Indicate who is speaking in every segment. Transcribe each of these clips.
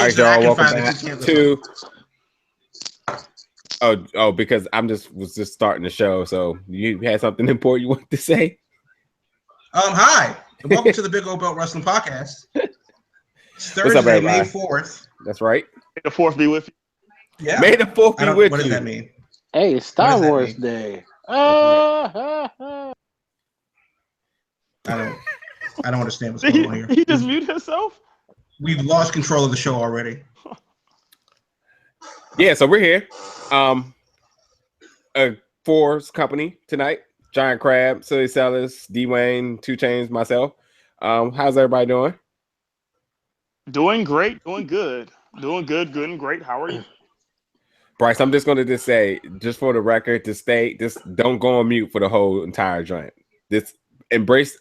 Speaker 1: All right, y'all, welcome back to. Because was just starting the show. So you had something important you wanted to say?
Speaker 2: Hi, and welcome to the Big Old Belt Wrestling Podcast. It's Thursday,
Speaker 1: What's up,
Speaker 2: May 4th.
Speaker 1: That's right.
Speaker 3: May the 4th be with you.
Speaker 2: Yeah.
Speaker 1: May the 4th be with you.
Speaker 2: What does that mean?
Speaker 4: Hey, it's Star Wars Day.
Speaker 2: I don't understand what's going on here.
Speaker 3: He just muted himself?
Speaker 2: We've lost control of the show already.
Speaker 1: Yeah, so we're here. Four's company tonight. Giant Crab, Silly Sellers, D-Wayne, 2 Chainz, myself. How's everybody doing?
Speaker 3: Doing great, doing good. Doing good and great. How are you?
Speaker 1: Bryce, I'm just going to say, just for the record, don't go on mute for the whole entire joint. We're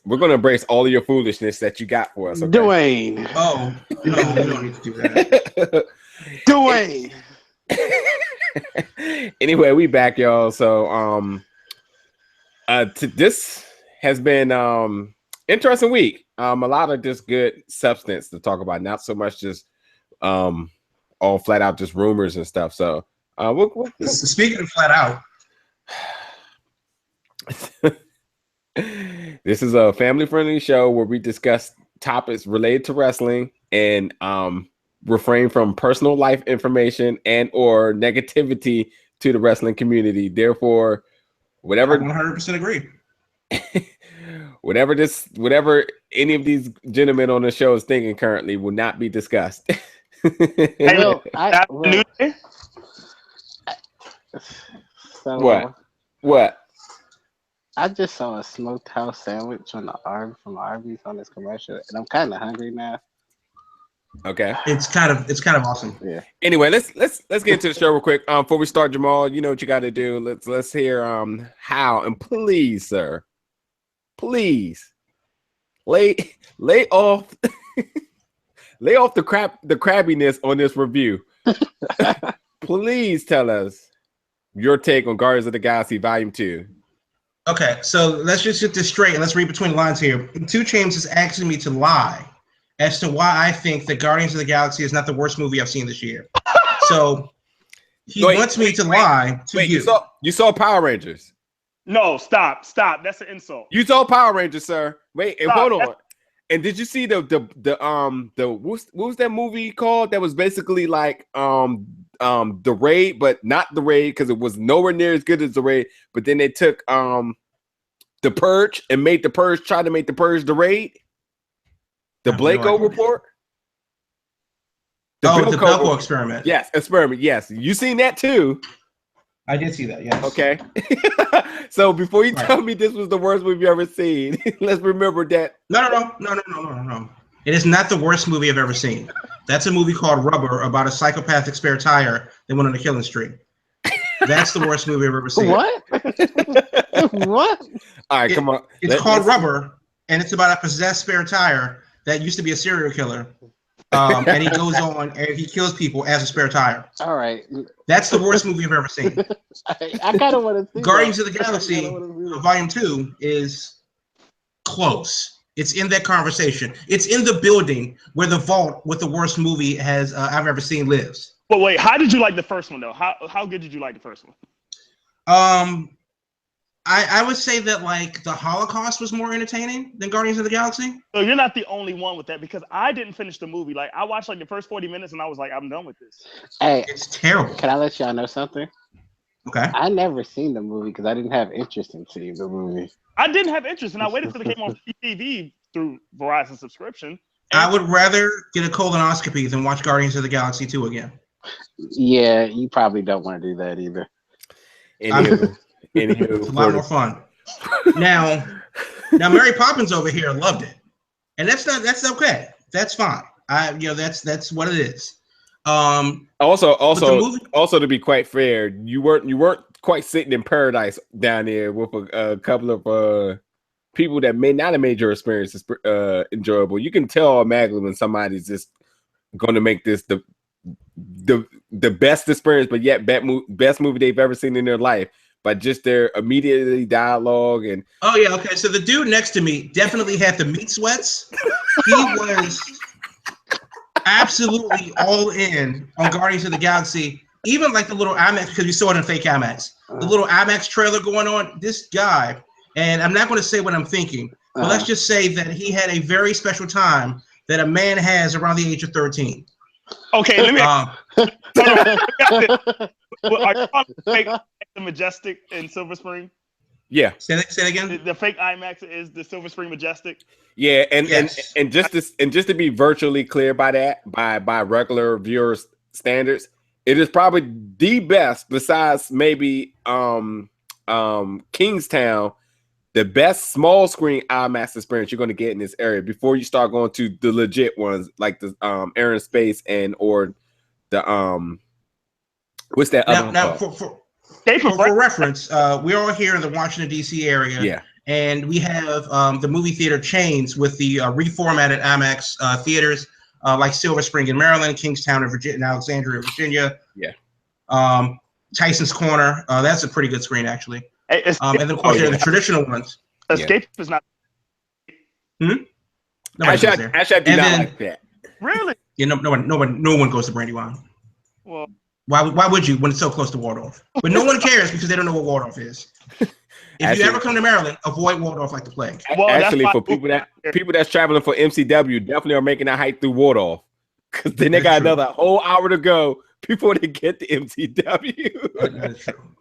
Speaker 1: going to embrace all of your foolishness that you got for us. Okay?
Speaker 4: Dwayne.
Speaker 2: Oh, no, we don't need to do that.
Speaker 4: Dwayne.
Speaker 1: Anyway, we back, y'all. So, this has been interesting week. A lot of just good substance to talk about, not so much just all flat out just rumors and stuff. So,
Speaker 2: speaking of flat out,
Speaker 1: this is a family-friendly show where we discuss topics related to wrestling and refrain from personal life information and or negativity to the wrestling community. Therefore, whatever
Speaker 2: 100% agree.
Speaker 1: whatever any of these gentlemen on the show is thinking currently will not be discussed. What?
Speaker 4: I just saw a smoked house sandwich from Arby's on this commercial, and I'm kind of hungry now.
Speaker 1: Okay,
Speaker 2: it's kind of awesome.
Speaker 4: Yeah.
Speaker 1: Anyway, let's get into the show real quick. Before we start, Jamal, you know what you got to do. Let's hear how, and please, sir, please lay off the crabbiness on this review. Please tell us your take on Guardians of the Galaxy Volume 2.
Speaker 2: Okay, so let's just get this straight and let's read between the lines here. 2 Chainz is asking me to lie as to why I think that Guardians of the Galaxy is not the worst movie I've seen this year. So he wants me to lie to you.
Speaker 1: You saw Power Rangers?
Speaker 3: No, stop. That's an insult.
Speaker 1: You saw Power Rangers, sir. Wait, and
Speaker 3: Stop.
Speaker 1: hold on. And did you see the what was that movie called? That was basically like The Raid, but not The Raid because it was nowhere near as good as The Raid. But then they took The Purge and made The Purge, tried to make The Purge The Raid. The Blako report.
Speaker 2: The Blako experiment.
Speaker 1: Yes, experiment. Yes, you seen that too.
Speaker 2: I did see that. Yes.
Speaker 1: Okay. So before you tell me this was the worst movie you've ever seen, let's remember that.
Speaker 2: No. It is not the worst movie I've ever seen. That's a movie called Rubber about a psychopathic spare tire that went on a killing streak. That's the worst movie I've ever seen.
Speaker 4: What? What?
Speaker 1: All right, come on.
Speaker 2: It's called Rubber, and it's about a possessed spare tire that used to be a serial killer. And he goes on and he kills people as a spare tire.
Speaker 4: All right.
Speaker 2: That's the worst movie I've ever seen.
Speaker 4: I kind of want to see
Speaker 2: Guardians of the Galaxy Volume 2 is close. It's in that conversation. It's in the building where the vault with the worst movie I've ever seen lives.
Speaker 3: But wait, how did you like the first one though? How good did you like the first one?
Speaker 2: I would say that like the Holocaust was more entertaining than Guardians of the Galaxy.
Speaker 3: So you're not the only one with that because I didn't finish the movie. Like I watched like the first 40 minutes and I was like, I'm done with this.
Speaker 4: Hey,
Speaker 2: it's terrible.
Speaker 4: Can I let y'all know something?
Speaker 2: Okay.
Speaker 4: I never seen the movie because I didn't have interest in seeing the movie.
Speaker 3: I didn't have interest and I waited till it came on TV through Verizon subscription.
Speaker 2: I would rather get a colonoscopy than watch Guardians of the Galaxy 2 again.
Speaker 4: Yeah, you probably don't want to do that either.
Speaker 1: Anywho,
Speaker 2: it's a lot more fun. Now Mary Poppins over here loved it, and that's okay. That's fine. That's what it is.
Speaker 1: Also, to be quite fair, you weren't quite sitting in paradise down there with a couple of people that may not have made your experiences enjoyable. You can tell automatically when somebody's just going to make this the best experience, but yet best movie they've ever seen in their life. But just their immediately dialogue and
Speaker 2: okay. So the dude next to me definitely had the meat sweats. He was. absolutely all in on Guardians of the Galaxy. Even like the little IMAX, because we saw it in fake IMAX. The little IMAX trailer going on, this guy, and I'm not going to say what I'm thinking, but let's just say that he had a very special time that a man has around the age of 13.
Speaker 3: Okay, let me. Are you talking fake the Majestic in Silver Spring?
Speaker 1: Yeah.
Speaker 2: Say that again.
Speaker 3: The fake IMAX is the Silver Spring Majestic.
Speaker 1: Yeah, and just to be virtually clear by that, by regular viewers standards, it is probably the best besides maybe Kingstown, the best small screen IMAX experience you're going to get in this area before you start going to the legit ones like the Air and Space and or the what's that other one called?
Speaker 2: For reference, we're all here in the Washington D.C. area.
Speaker 1: Yeah.
Speaker 2: And we have the movie theater chains with the reformatted IMAX theaters, like Silver Spring in Maryland, Kingstown in Virginia, and Alexandria, Virginia.
Speaker 1: Yeah.
Speaker 2: Tyson's Corner. That's a pretty good screen, actually. And then, of course, there are the traditional ones.
Speaker 3: Escape is not.
Speaker 1: Actually, I do not like that.
Speaker 3: Really?
Speaker 2: Yeah, no one goes to Brandywine.
Speaker 3: Well,
Speaker 2: why would you when it's so close to Waldorf? But no one cares because they don't know what Waldorf is. If you ever come to Maryland, avoid Waldorf like the plague.
Speaker 1: Well, actually, for people that's traveling for MCW, definitely are making that hike through Waldorf because then they got another whole hour to go before they get to MCW.
Speaker 2: That's true.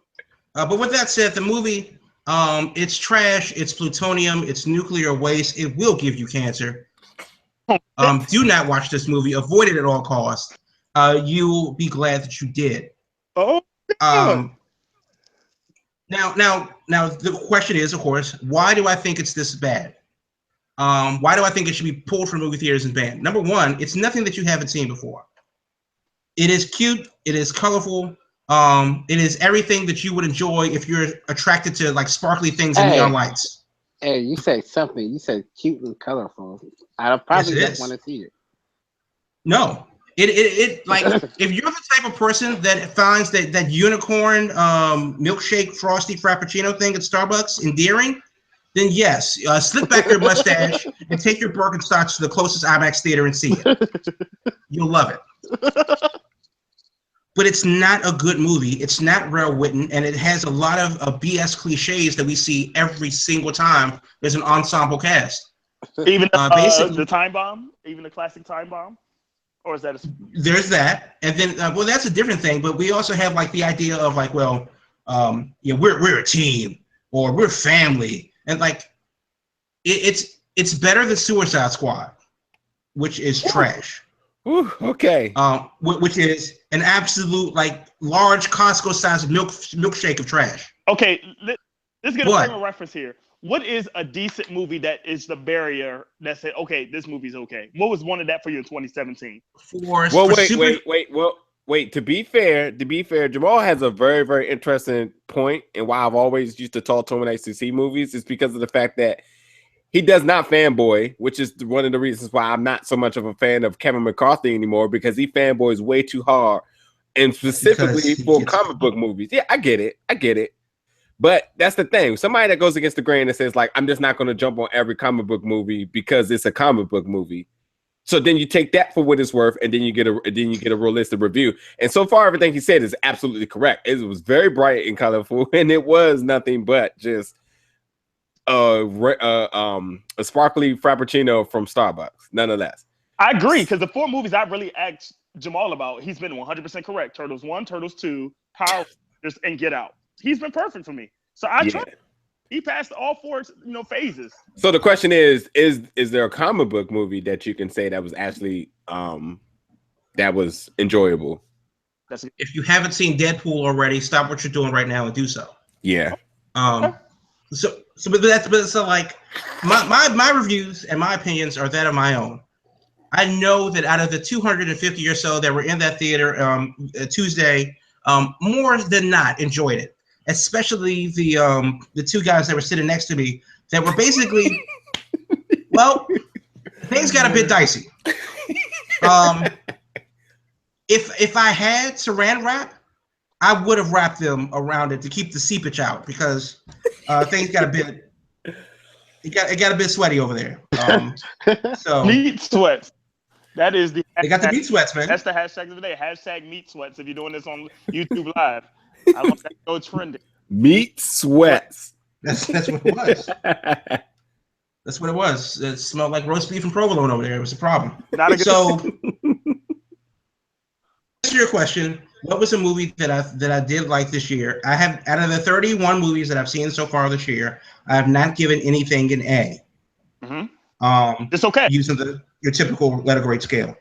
Speaker 2: But with that said, the movie, it's trash, it's plutonium, it's nuclear waste. It will give you cancer. Do not watch this movie. Avoid it at all costs. You'll be glad that you did.
Speaker 3: Oh.
Speaker 2: Now, the question is, of course, why do I think it's this bad? Why do I think it should be pulled from movie theaters and banned? Number one, it's nothing that you haven't seen before. It is cute. It is colorful. It is everything that you would enjoy if you're attracted to like sparkly things and neon lights.
Speaker 4: Hey, you said something. You said cute and colorful. I probably just want to see it.
Speaker 2: No. It like if you're the type of person that finds that unicorn milkshake frosty frappuccino thing at Starbucks endearing, then yes, slip back your mustache and take your Birkenstocks to the closest IMAX theater and see it. You'll love it. But it's not a good movie. It's not well written, and it has a lot of BS cliches that we see every single time there's an ensemble cast.
Speaker 3: Even the time bomb, even the classic time bomb. Or is that
Speaker 2: there's that, and then well, that's a different thing. But we also have like the idea of like, well, we're a team or we're family, and like it's better than Suicide Squad, which is trash.
Speaker 1: Ooh, okay.
Speaker 2: Which is an absolute like large Costco-sized milkshake of trash.
Speaker 3: Okay, let's get a frame of reference here. What is a decent movie that is the barrier that said, okay, this movie's okay? What was one of that for you in 2017?
Speaker 1: Wait. To be fair, Jamal has a very, very interesting point, and why I've always used to talk to him when I used to see movies is because of the fact that he does not fanboy, which is one of the reasons why I'm not so much of a fan of Kevin McCarthy anymore, because he fanboys way too hard, and specifically for comic book movies. Yeah, I get it. But that's the thing. Somebody that goes against the grain and says, like, I'm just not going to jump on every comic book movie because it's a comic book movie. So then you take that for what it's worth, and then you get a realistic review. And so far, everything he said is absolutely correct. It was very bright and colorful, and it was nothing but just a sparkly frappuccino from Starbucks, nonetheless.
Speaker 3: I agree, because the four movies I really asked Jamal about, he's been 100% correct. Turtles 1, Turtles 2, Power Rangers, and Get Out. He's been perfect for me. So I trust him. He passed all four, phases.
Speaker 1: So the question is there a comic book movie that you can say that was actually that was enjoyable?
Speaker 2: If you haven't seen Deadpool already, stop what you're doing right now and do so.
Speaker 1: Yeah.
Speaker 2: So like my reviews and my opinions are that of my own. I know that out of the 250 or so that were in that theater Tuesday, more than not enjoyed it. Especially the two guys that were sitting next to me that were basically, well, things got a bit dicey. If I had saran wrap, I would have wrapped them around it to keep the seepage out because things got a bit sweaty over there. So
Speaker 3: Neat sweat. That is the.
Speaker 2: They got the meat sweats, man.
Speaker 3: That's the hashtag of the day. Hashtag meat sweats. If you're doing this on YouTube Live, I want that to go trending.
Speaker 1: Meat sweats.
Speaker 2: That's what it was. That's what it was. It smelled like roast beef and provolone over there. It was a problem.
Speaker 3: Not a good
Speaker 2: So, to answer your question, what was a movie that I did like this year? I have, out of the 31 movies that I've seen so far this year, I have not given anything an A.
Speaker 3: Mm-hmm. It's okay.
Speaker 2: Using your typical letter grade scale.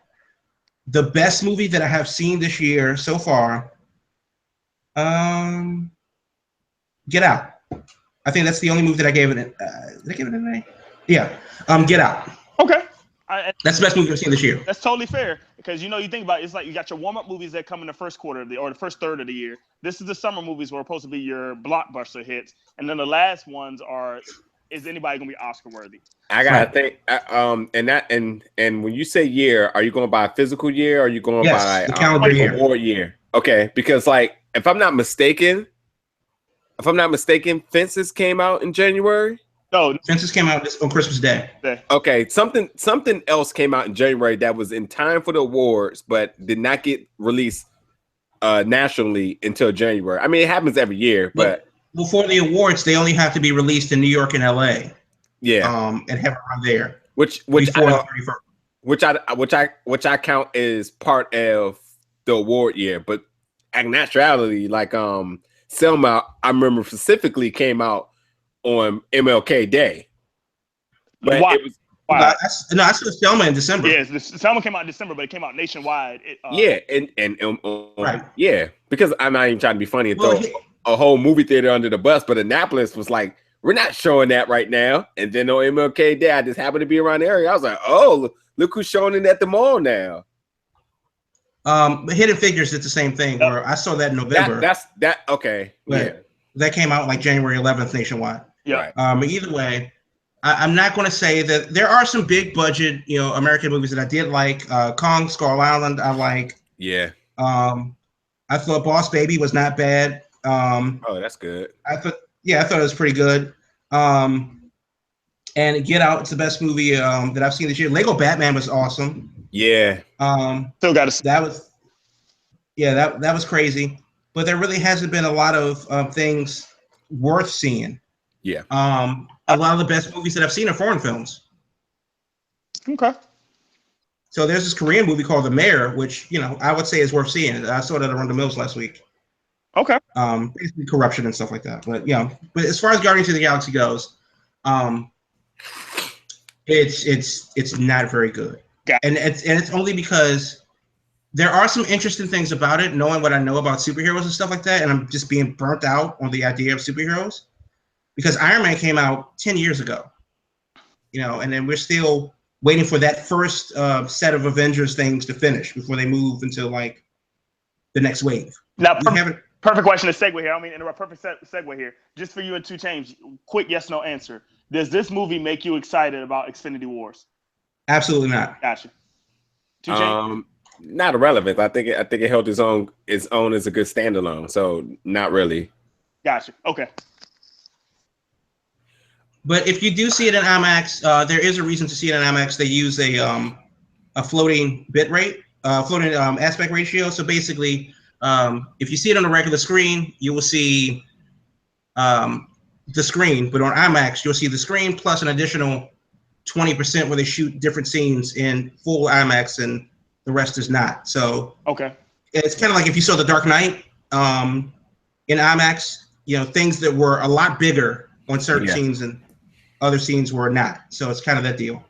Speaker 2: The best movie that I have seen this year so far, Get Out. I think that's the only movie that I gave it. Did I give it an A? Yeah. Get Out.
Speaker 3: Okay.
Speaker 2: That's the best movie I've seen this year.
Speaker 3: That's totally fair because you think about it, it's like you got your warm-up movies that come in the first quarter of or the first third of the year. This is the summer movies where supposed to be your blockbuster hits, and then the last ones are, is anybody gonna be Oscar worthy?
Speaker 1: I gotta think. And when you say year, are you going by physical year or are you going by
Speaker 2: the calendar year?
Speaker 1: Award year? Okay, because like if I'm not mistaken, Fences came out in January.
Speaker 2: No, Fences came out on Christmas Day.
Speaker 1: Okay, something else came out in January that was in time for the awards, but did not get released nationally until January. I mean, it happens every year, but
Speaker 2: before the awards, they only have to be released in New York and LA.
Speaker 1: Yeah,
Speaker 2: and have it run there.
Speaker 1: Which I count as part of the award year, but in actuality, like Selma, I remember specifically came out on MLK Day. But
Speaker 3: Why?
Speaker 1: it was
Speaker 2: I saw Selma in December.
Speaker 3: Yes, Selma came out in December, but it came out nationwide.
Speaker 1: Right. Yeah, because I'm not even trying to be funny and throw a whole movie theater under the bus, but Annapolis was like, we're not showing that right now. And then on MLK Day, I just happened to be around the area. I was like, oh, look who's showing it at the mall now.
Speaker 2: But Hidden Figures did the same thing. Where I saw that in November.
Speaker 1: Okay. Yeah.
Speaker 2: That came out like January 11th nationwide.
Speaker 3: Yeah.
Speaker 2: Either way, I'm not going to say that there are some big budget, American movies that I did like. Kong Skull Island, I like.
Speaker 1: Yeah.
Speaker 2: I thought Boss Baby was not bad.
Speaker 1: Oh, that's good.
Speaker 2: I thought it was pretty good. And Get Out, it's the best movie that I've seen this year. Lego Batman was awesome.
Speaker 1: Yeah.
Speaker 3: Still got to.
Speaker 2: That was crazy. But there really hasn't been a lot of things worth seeing.
Speaker 1: Yeah.
Speaker 2: A lot of the best movies that I've seen are foreign films.
Speaker 3: Okay.
Speaker 2: So there's this Korean movie called The Mayor, which I would say is worth seeing. I saw that around the Mills last week.
Speaker 3: Okay.
Speaker 2: Basically corruption and stuff like that. But but as far as Guardians of the Galaxy goes, it's not very good.
Speaker 3: Yeah.
Speaker 2: And it's only because there are some interesting things about it, knowing what I know about superheroes and stuff like that, and I'm just being burnt out on the idea of superheroes. Because Iron Man came out 10 years ago, and then we're still waiting for that first set of Avengers things to finish before they move into like the next wave.
Speaker 3: Now, perfect question to segue here. I mean, interrupt. Perfect segue here. Just for you and 2 Chainz, quick yes/no answer. Does this movie make you excited about Xfinity Wars?
Speaker 2: Absolutely not.
Speaker 3: Gotcha. 2 Chainz?
Speaker 1: Not irrelevant. I think it held its own as a good standalone. So not really.
Speaker 3: Gotcha. Okay.
Speaker 2: But if you do see it in IMAX, there is a reason to see it in IMAX. They use a floating bit rate, floating aspect ratio. So basically, if you see it on a regular screen, you will see the screen. But on IMAX, you'll see the screen plus an additional 20% where they shoot different scenes in full IMAX, and the rest is not. So
Speaker 3: okay,
Speaker 2: it's kind of like if you saw The Dark Knight in IMAX. Things that were a lot bigger on certain scenes and other scenes were not. So it's kind of that deal.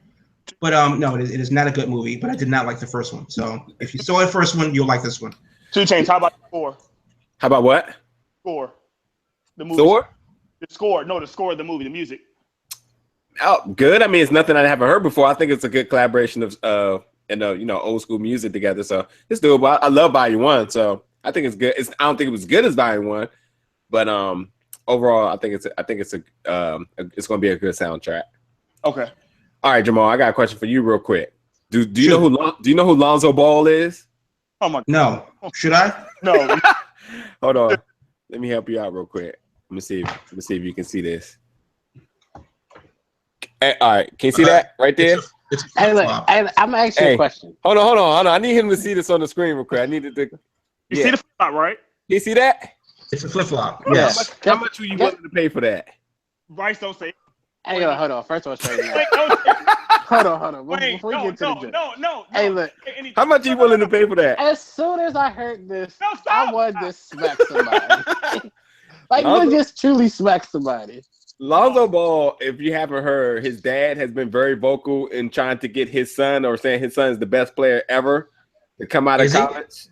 Speaker 2: But no, it is not a good movie, but I did not like the first one. So if you saw the first one, you'll like this one.
Speaker 3: 2 Chainz, how about the score?
Speaker 1: How about what?
Speaker 3: Score. The movie.
Speaker 1: Thor?
Speaker 3: The score. No, the score of the movie, the music.
Speaker 1: Oh, good. I mean, it's nothing I haven't heard before. I think it's a good collaboration of old school music together. So it's doable. I love Volume 1, so I think it's good. I don't think it was good as Volume 1, but overall, I think it's going to be a good soundtrack.
Speaker 3: Okay.
Speaker 1: All right, Jamal, I got a question for you real quick. Do you know who Lonzo Ball is?
Speaker 3: Oh my God.
Speaker 2: No. Should I?
Speaker 3: No.
Speaker 1: Hold on. Let me help you out real quick. Let me see if you can see this. All right, can you see that right there?
Speaker 2: It's a
Speaker 4: Hey, look,
Speaker 2: flip-flop.
Speaker 4: I'm gonna ask you a question.
Speaker 1: Hold on. I need him to see this on the screen real quick. I needed to.
Speaker 3: You see the flip right?
Speaker 1: You see that?
Speaker 2: It's a flip-flop.
Speaker 4: Yeah.
Speaker 2: Yes.
Speaker 1: How much were you willing to pay for that?
Speaker 3: Rice don't say.
Speaker 4: Hey, hold on. First of all, straighten
Speaker 3: Wait,
Speaker 4: out. Hold on.
Speaker 3: Wait,
Speaker 4: Before we get to the joke.
Speaker 3: No.
Speaker 4: Hey, look.
Speaker 1: How much are you willing to pay for that?
Speaker 4: As soon as I heard this,
Speaker 3: No, stop.
Speaker 4: I wanted to smack somebody. Like, you just truly smack somebody.
Speaker 1: Lonzo Ball, if you haven't heard, his dad has been very vocal in trying to get his son, or saying his son is the best player ever, to come out of college.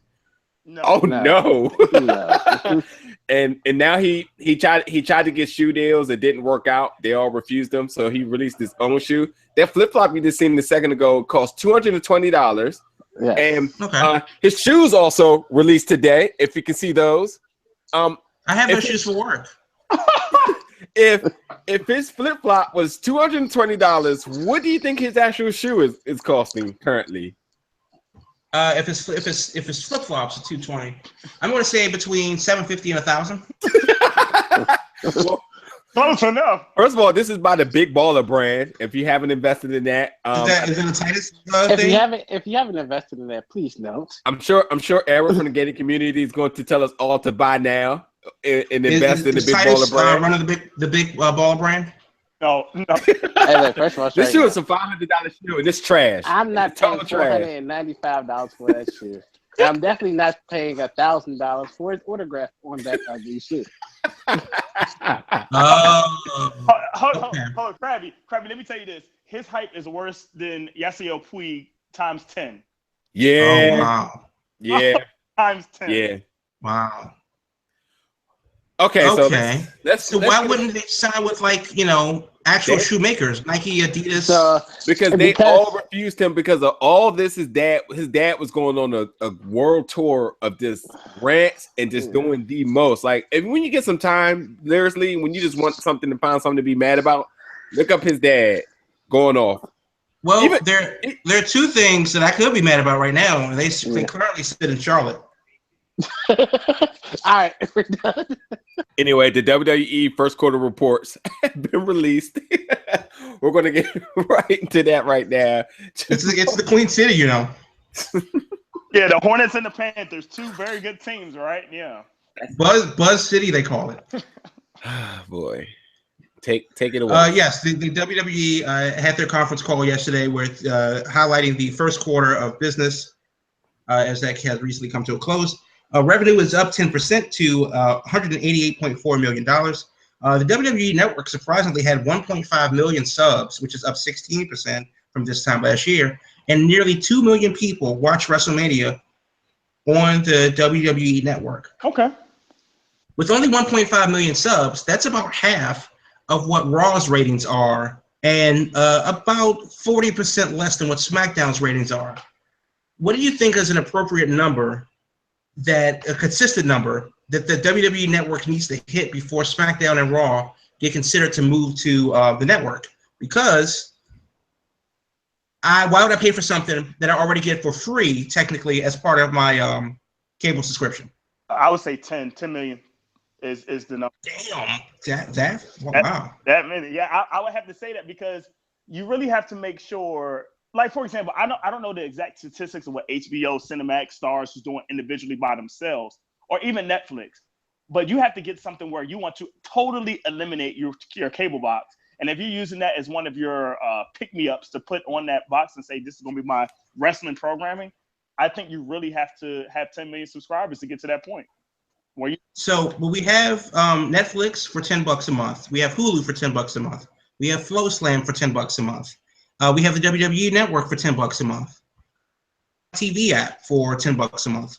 Speaker 3: No.
Speaker 1: Oh no.
Speaker 4: No.
Speaker 1: and now he tried to get shoe deals. It didn't work out. They all refused him, so he released his own shoe. That flip flop you just seen a second ago cost $220.
Speaker 4: Yeah.
Speaker 1: And his shoes also released today. If you can see those.
Speaker 2: I have no shoes for work.
Speaker 1: If his flip flop was $220, what do you think his actual shoe is costing currently?
Speaker 2: If it's flip flops at $220, I'm going to say between $750 and $1,000.
Speaker 1: Well,
Speaker 3: close enough.
Speaker 1: First of all, this is by the Big Baller brand. If you haven't invested in that,
Speaker 2: is that a Titus
Speaker 4: thing? If you haven't invested in that, please don't.
Speaker 1: I'm sure Eric from the gated community is going to tell us all to buy now and invest in the Big
Speaker 2: Titus,
Speaker 1: Baller brand.
Speaker 2: Running the big baller brand.
Speaker 3: No.
Speaker 4: Hey, look, first of all,
Speaker 1: this shoe is a $500 shoe, and it's trash.
Speaker 4: I'm not paying $495 for that shoe. I'm definitely not paying $1,000 for his autograph on that ugly shoe.
Speaker 3: Hold on, Krabby, let me tell you this. His hype is worse than Yasiel Puig times 10.
Speaker 1: Yeah.
Speaker 2: Oh, wow.
Speaker 1: Yeah.
Speaker 3: Times 10.
Speaker 1: Yeah.
Speaker 2: Wow.
Speaker 1: Okay. So let's
Speaker 2: why wouldn't they sign with actual shoemakers, Nike, Adidas?
Speaker 1: Because they all refused him because of all this. His dad was going on a world tour of just rants and just doing the most. Like, when you get some time, seriously, when you just want something to find something to be mad about, look up his dad going off.
Speaker 2: Well, there are two things that I could be mad about right now. They currently sit in Charlotte.
Speaker 4: All right, we're done.
Speaker 1: Anyway, the WWE first quarter reports have been released. We're going to get right into that right now.
Speaker 2: It's the Queen City,
Speaker 3: Yeah, the Hornets and the Panthers, two very good teams, right? Yeah.
Speaker 2: Buzz City, they call it.
Speaker 1: Boy, take it away.
Speaker 2: Yes, the WWE had their conference call yesterday where highlighting the first quarter of business as that has recently come to a close. Revenue is up 10% to $188.4 million. The WWE Network surprisingly had 1.5 million subs, which is up 16% from this time last year. And nearly 2 million people watch WrestleMania on the WWE Network.
Speaker 3: Okay.
Speaker 2: With only 1.5 million subs, that's about half of what Raw's ratings are and about 40% less than what SmackDown's ratings are. What do you think is an appropriate number, a consistent number that the WWE Network needs to hit before SmackDown and Raw get considered to move to the network? Because why would I pay for something that I already get for free, technically, as part of my cable subscription?
Speaker 3: I would say 10 million is the number.
Speaker 2: Damn, wow.
Speaker 3: That many. Yeah, I would have to say that because you really have to make sure. Like, for example, I don't know the exact statistics of what HBO, Cinemax, Stars is doing individually by themselves, or even Netflix. But you have to get something where you want to totally eliminate your cable box. And if you're using that as one of your pick-me-ups to put on that box and say, this is going to be my wrestling programming, I think you really have to have 10 million subscribers to get to that point.
Speaker 2: So we have Netflix for $10 a month. We have Hulu for $10 a month. We have FlowSlam for $10 a month. We have the WWE Network for $10 a month. TV app for $10 a month.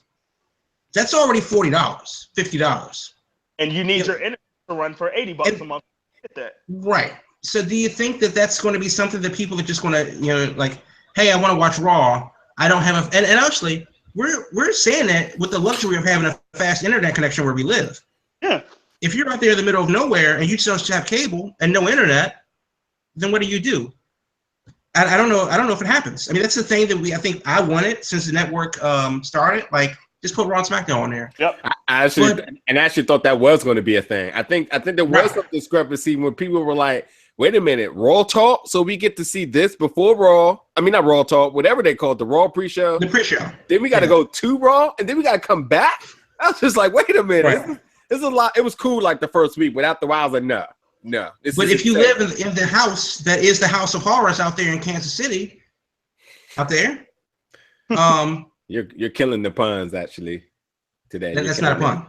Speaker 2: That's already $40, $50.
Speaker 3: And you need your internet to run for $80 a month to get that.
Speaker 2: Right. So do you think that that's going to be something that people are just going to, like, hey, I want to watch Raw. I don't have and actually, we're saying that with the luxury of having a fast internet connection where we live.
Speaker 3: Yeah.
Speaker 2: If you're out there in the middle of nowhere and you just have cable and no internet, then what do? I don't know if it happens. I mean, that's the thing that I think I wanted since the network started. Like, just put Raw and SmackDown on there.
Speaker 3: Yep.
Speaker 1: I actually thought that was going to be a thing. I think there was some discrepancy when people were like, wait a minute, Raw Talk? So we get to see this before Raw. I mean, not Raw Talk, whatever they call it, the Raw pre-show.
Speaker 2: The pre-show.
Speaker 1: Then we got to go to Raw, and then we got to come back. I was just like, wait a minute.
Speaker 2: Right.
Speaker 1: This is a lot. It was cool like the first week, but after a while, I was like, no.
Speaker 2: But if you live in the house that is the House of Horrors out there in Kansas City, out there,
Speaker 1: you're killing the puns actually today.
Speaker 2: That's not a pun.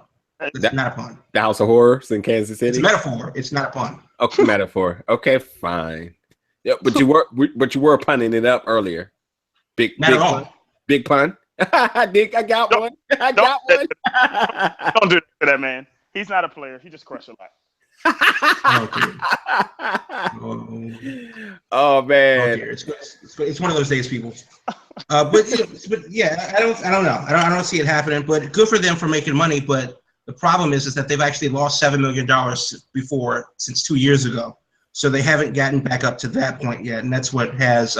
Speaker 2: That's not a pun.
Speaker 1: The House of Horrors in Kansas City.
Speaker 2: It's a metaphor. It's not a pun.
Speaker 1: Okay, metaphor. Okay, fine. Yeah, but you were punning it up earlier. Big pun. Dick, I got one.
Speaker 3: Don't do that to that man. He's not a player. He just crushed a lot.
Speaker 1: Oh man,
Speaker 2: it's one of those days, people. But yeah, I don't know. I don't see it happening. But good for them for making money. But the problem is that they've actually lost $7 million before since 2 years ago. So they haven't gotten back up to that point yet, and that's what has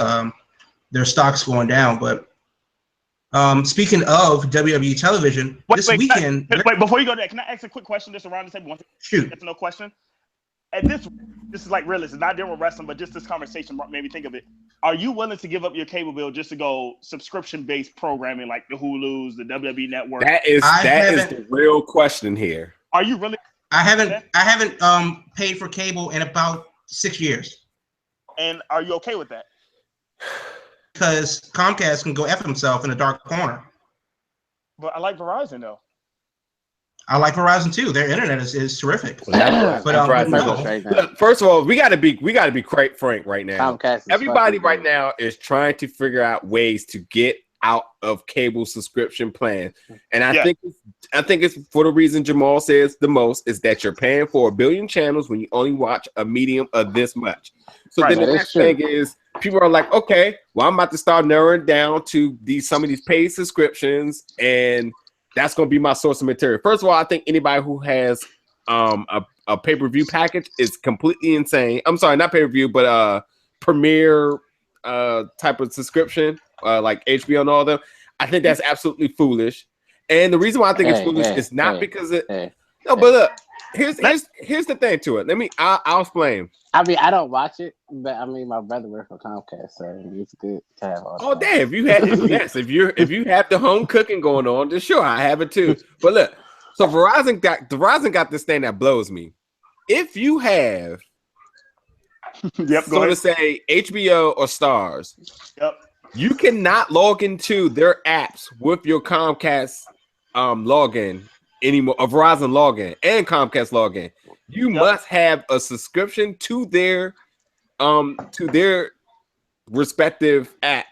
Speaker 2: their stocks going down. But speaking of WWE television, this weekend.
Speaker 3: Wait, before you go there, can I ask a quick question just around the table?
Speaker 2: Shoot.
Speaker 3: That's no question. And this is like realistic, not dealing with wrestling, but just this conversation made me think of it. Are you willing to give up your cable bill just to go subscription-based programming like the Hulus, the WWE Network?
Speaker 1: That is the real question here.
Speaker 3: Are you really?
Speaker 2: I haven't paid for cable in about 6 years.
Speaker 3: And are you okay with that?
Speaker 2: Because Comcast can go F himself in a dark corner.
Speaker 3: But I like Verizon though.
Speaker 2: I like Verizon too. Their internet is terrific.
Speaker 1: But look, first of all, we gotta be quite frank right now. Everybody right now is trying to figure out ways to get out of cable subscription plans, and I think it's for the reason Jamal says the most is that you're paying for 1 billion channels when you only watch a medium of this much. So then the next thing is people are like, okay, well I'm about to start narrowing down to some of these paid subscriptions, and that's going to be my source of material. First of all, I think anybody who has a pay-per-view package is completely insane. I'm sorry, not pay-per-view, but premiere type of subscription, like HBO and all them. I think that's absolutely foolish. And the reason why I think it's foolish is not because it. No, but look, here's the thing to it. I'll explain.
Speaker 4: I mean, I don't watch it, but I mean, my brother works for Comcast, so it's good to have all.
Speaker 1: Oh, damn! If you have the home cooking going on, then sure, I have it too. But look, so Verizon got this thing that blows me. If you have, so to say, HBO or Stars, you cannot log into their apps with your Comcast login anymore, a Verizon login and Comcast login. You must have a subscription to their respective app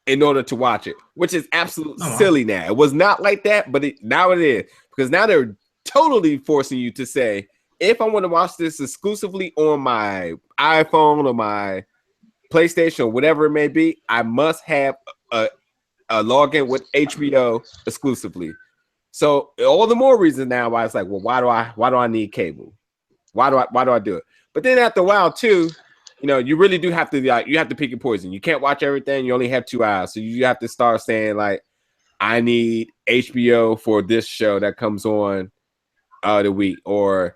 Speaker 1: in order to watch it, which is absolutely silly now. It was not like that, but now it is, because now they're totally forcing you to say, if I want to watch this exclusively on my iPhone or my PlayStation or whatever it may be, I must have a login with HBO exclusively. So all the more reason now why it's like, well, why do I need cable? Why do I do it? But then after a while too, you really do have to you have to pick your poison. You can't watch everything. You only have 2 hours, so you have to start saying like, I need HBO for this show that comes on the week, or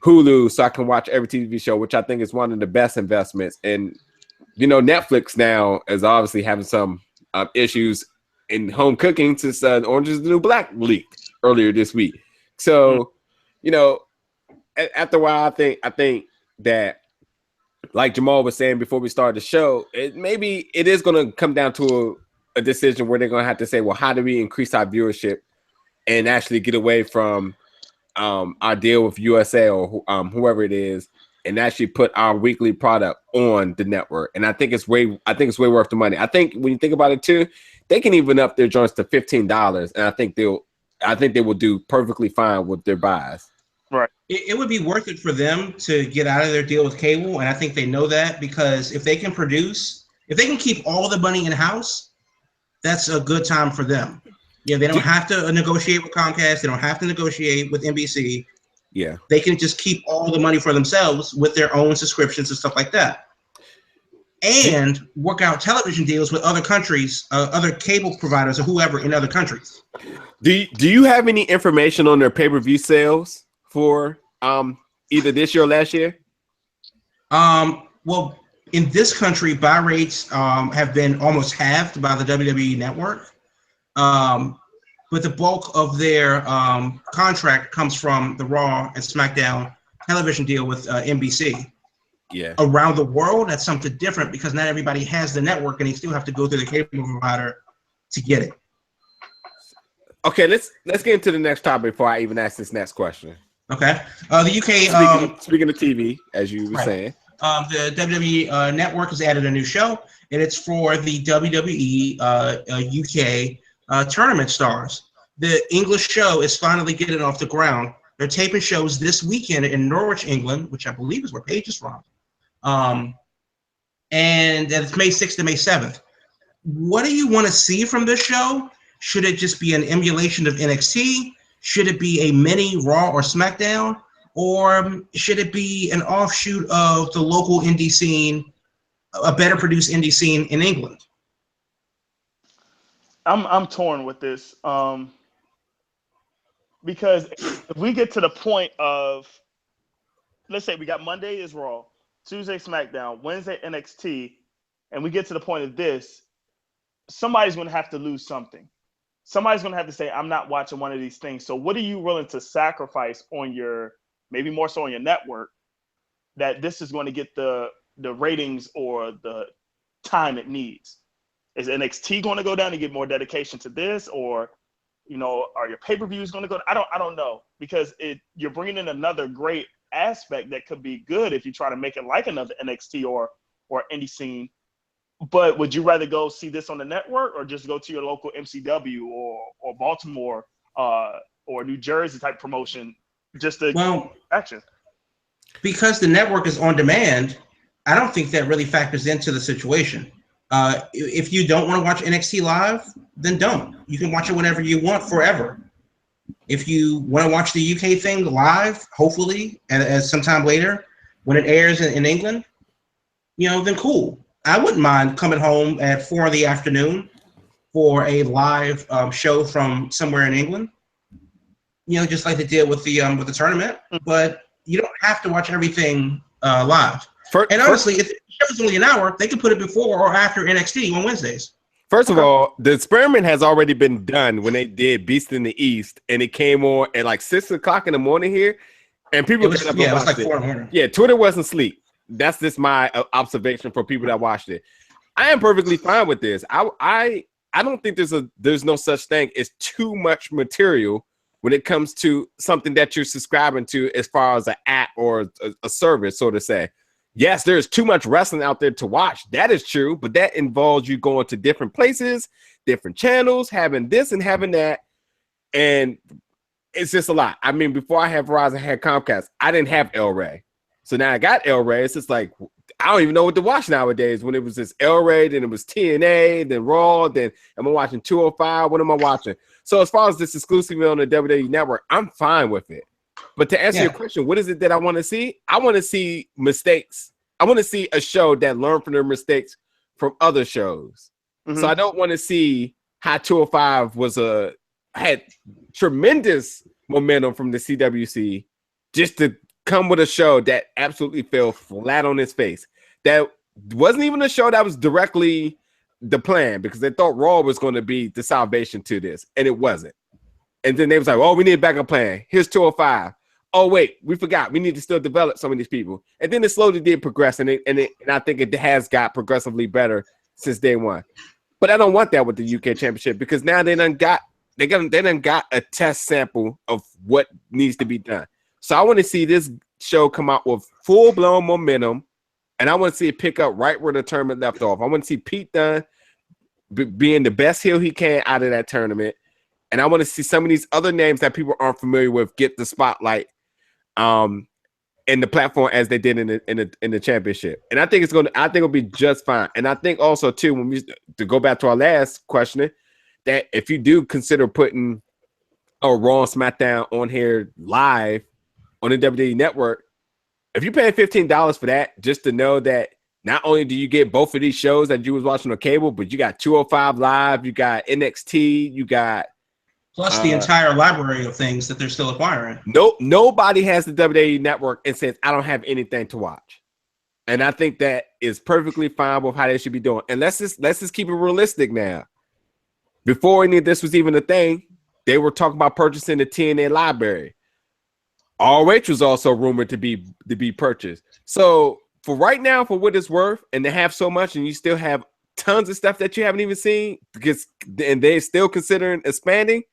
Speaker 1: Hulu so I can watch every TV show, which I think is one of the best investments. And Netflix now is obviously having some issues in home cooking since Orange is the New Black leaked earlier this week. So after a while, I think that, like Jamal was saying before we started the show, maybe it is going to come down to a decision where they're going to have to say, well, how do we increase our viewership and actually get away from our deal with USA or whoever it is, and actually put our weekly product on the network. And I think it's way worth the money. I think when you think about it too, they can even up their joints to $15, and I think they will do perfectly fine with their buys.
Speaker 3: Right.
Speaker 2: It would be worth it for them to get out of their deal with cable, and I think they know that, because if they can keep all the money in house, that's a good time for them. Yeah, they don't have to negotiate with Comcast. They don't have to negotiate with NBC.
Speaker 1: Yeah,
Speaker 2: they can just keep all the money for themselves with their own subscriptions and stuff like that, and work out television deals with other countries, other cable providers, or whoever in other countries.
Speaker 1: Do you have any information on their pay-per-view sales for either this year or last year?
Speaker 2: Well, in this country, buy rates have been almost halved by the WWE Network. But the bulk of their contract comes from the Raw and SmackDown television deal with NBC.
Speaker 1: Yeah.
Speaker 2: Around the world, that's something different because not everybody has the network, and they still have to go through the cable provider to get it.
Speaker 1: Okay, let's get into the next topic before I even ask this next question.
Speaker 2: Okay. The UK.
Speaker 1: Speaking of TV, as you were saying,
Speaker 2: the WWE Network has added a new show, and it's for the WWE UK tournament stars. The English show is finally getting off the ground. They're taping shows this weekend in Norwich, England, which I believe is where Paige is from. And it's May 6th to May 7th. What do you want to see from this show? Should it just be an emulation of NXT? Should it be a mini Raw or SmackDown? Or should it be an offshoot of the local indie scene, a better produced indie scene in England?
Speaker 3: I'm torn with this. Because if we get to the point of, let's say we got Monday is Raw, Tuesday SmackDown, Wednesday NXT, and we get to the point of this, somebody's going to have to lose something. Somebody's going to have to say, I'm not watching one of these things. So what are you willing to sacrifice on your, maybe more so on your network, that this is going to get the ratings or the time it needs? Is NXT going to go down and get more dedication to this, or are your pay-per-views going to go? I don't know, because you're bringing in another great aspect that could be good if you try to make it like another NXT or indie scene. But would you rather go see this on the network or just go to your local MCW or Baltimore or New Jersey type promotion just to action?
Speaker 2: Because the network is on demand, I don't think that really factors into the situation. If you don't want to watch NXT live, then don't. You can watch it whenever you want, forever. If you want to watch the UK thing live, hopefully, and sometime later, when it airs in England, then cool. I wouldn't mind coming home at 4 p.m. for a live show from somewhere in England. Just like they did with the tournament. But you don't have to watch everything live. And honestly, if the show is only an hour, they can put it before or after NXT on Wednesdays.
Speaker 1: First of all, the experiment has already been done when they did Beast in the East, and it came on at like 6 o'clock in the morning here, and people
Speaker 2: it was like 4 in the morning.
Speaker 1: Yeah, Twitter wasn't asleep. That's just my observation for people that watched it. I am perfectly fine with this. I don't think there's no such thing as too much material when it comes to something that you're subscribing to as far as an app or a service, so to say. Yes, there's too much wrestling out there to watch. That is true, but that involves you going to different places, different channels, having this and having that, and it's just a lot. I mean, before I had Verizon, I had Comcast. I didn't have El Rey. So now I got El Rey. It's just like, I don't even know what to watch nowadays. When it was just El Rey, then it was TNA, then Raw, then am I watching 205? What am I watching? So as far as this exclusively on the WWE Network, I'm fine with it. But to answer your question, what is it that I want to see? I want to see mistakes. I want to see a show that learned from their mistakes from other shows. Mm-hmm. So I don't want to see how 205 had tremendous momentum from the CWC just to come with a show that absolutely fell flat on its face. That wasn't even a show that was directly the plan, because they thought Raw was going to be the salvation to this, and it wasn't. And then they was like, oh, we need a backup plan. Here's 205. Oh, wait, we forgot. We need to still develop some of these people. And then it slowly did progress, and I think it has got progressively better since day one. But I don't want that with the UK Championship, because now they done got a test sample of what needs to be done. So I want to see this show come out with full-blown momentum, and I want to see it pick up right where the tournament left off. I want to see Pete Dunne being the best heel he can out of that tournament, and I want to see some of these other names that people aren't familiar with get the spotlight in the platform as they did in the championship. And I think it'll be just fine. And I think also too, to go back to our last question, that if you do consider putting a Raw and SmackDown on here live on the WWE Network, if you're paying $15 for that, just to know that not only do you get both of these shows that you was watching on cable, but you got 205 Live, you got NXT, you got
Speaker 2: plus the entire library of things that they're still acquiring.
Speaker 1: Nobody has the WWE Network and says, I don't have anything to watch. And I think that is perfectly fine with how they should be doing. And let's just keep it realistic now. Before any of this was even a thing, they were talking about purchasing the TNA library. RH was also rumored to be purchased. So for right now, for what it's worth, and to have so much, and you still have tons of stuff that you haven't even seen, and they're still considering expanding,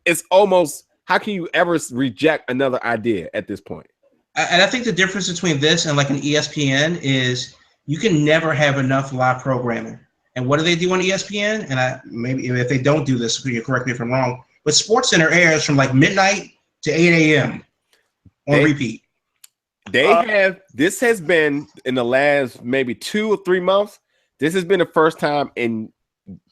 Speaker 1: it's almost, how can you ever reject another idea at this point?
Speaker 2: And I think the difference between this and like an ESPN is you can never have enough live programming. And what do they do on ESPN? And maybe if they don't do this, you correct me if I'm wrong, but SportsCenter airs from like midnight to 8 a.m. on repeat. This has been in the last maybe 2 or 3 months. This has been the first time in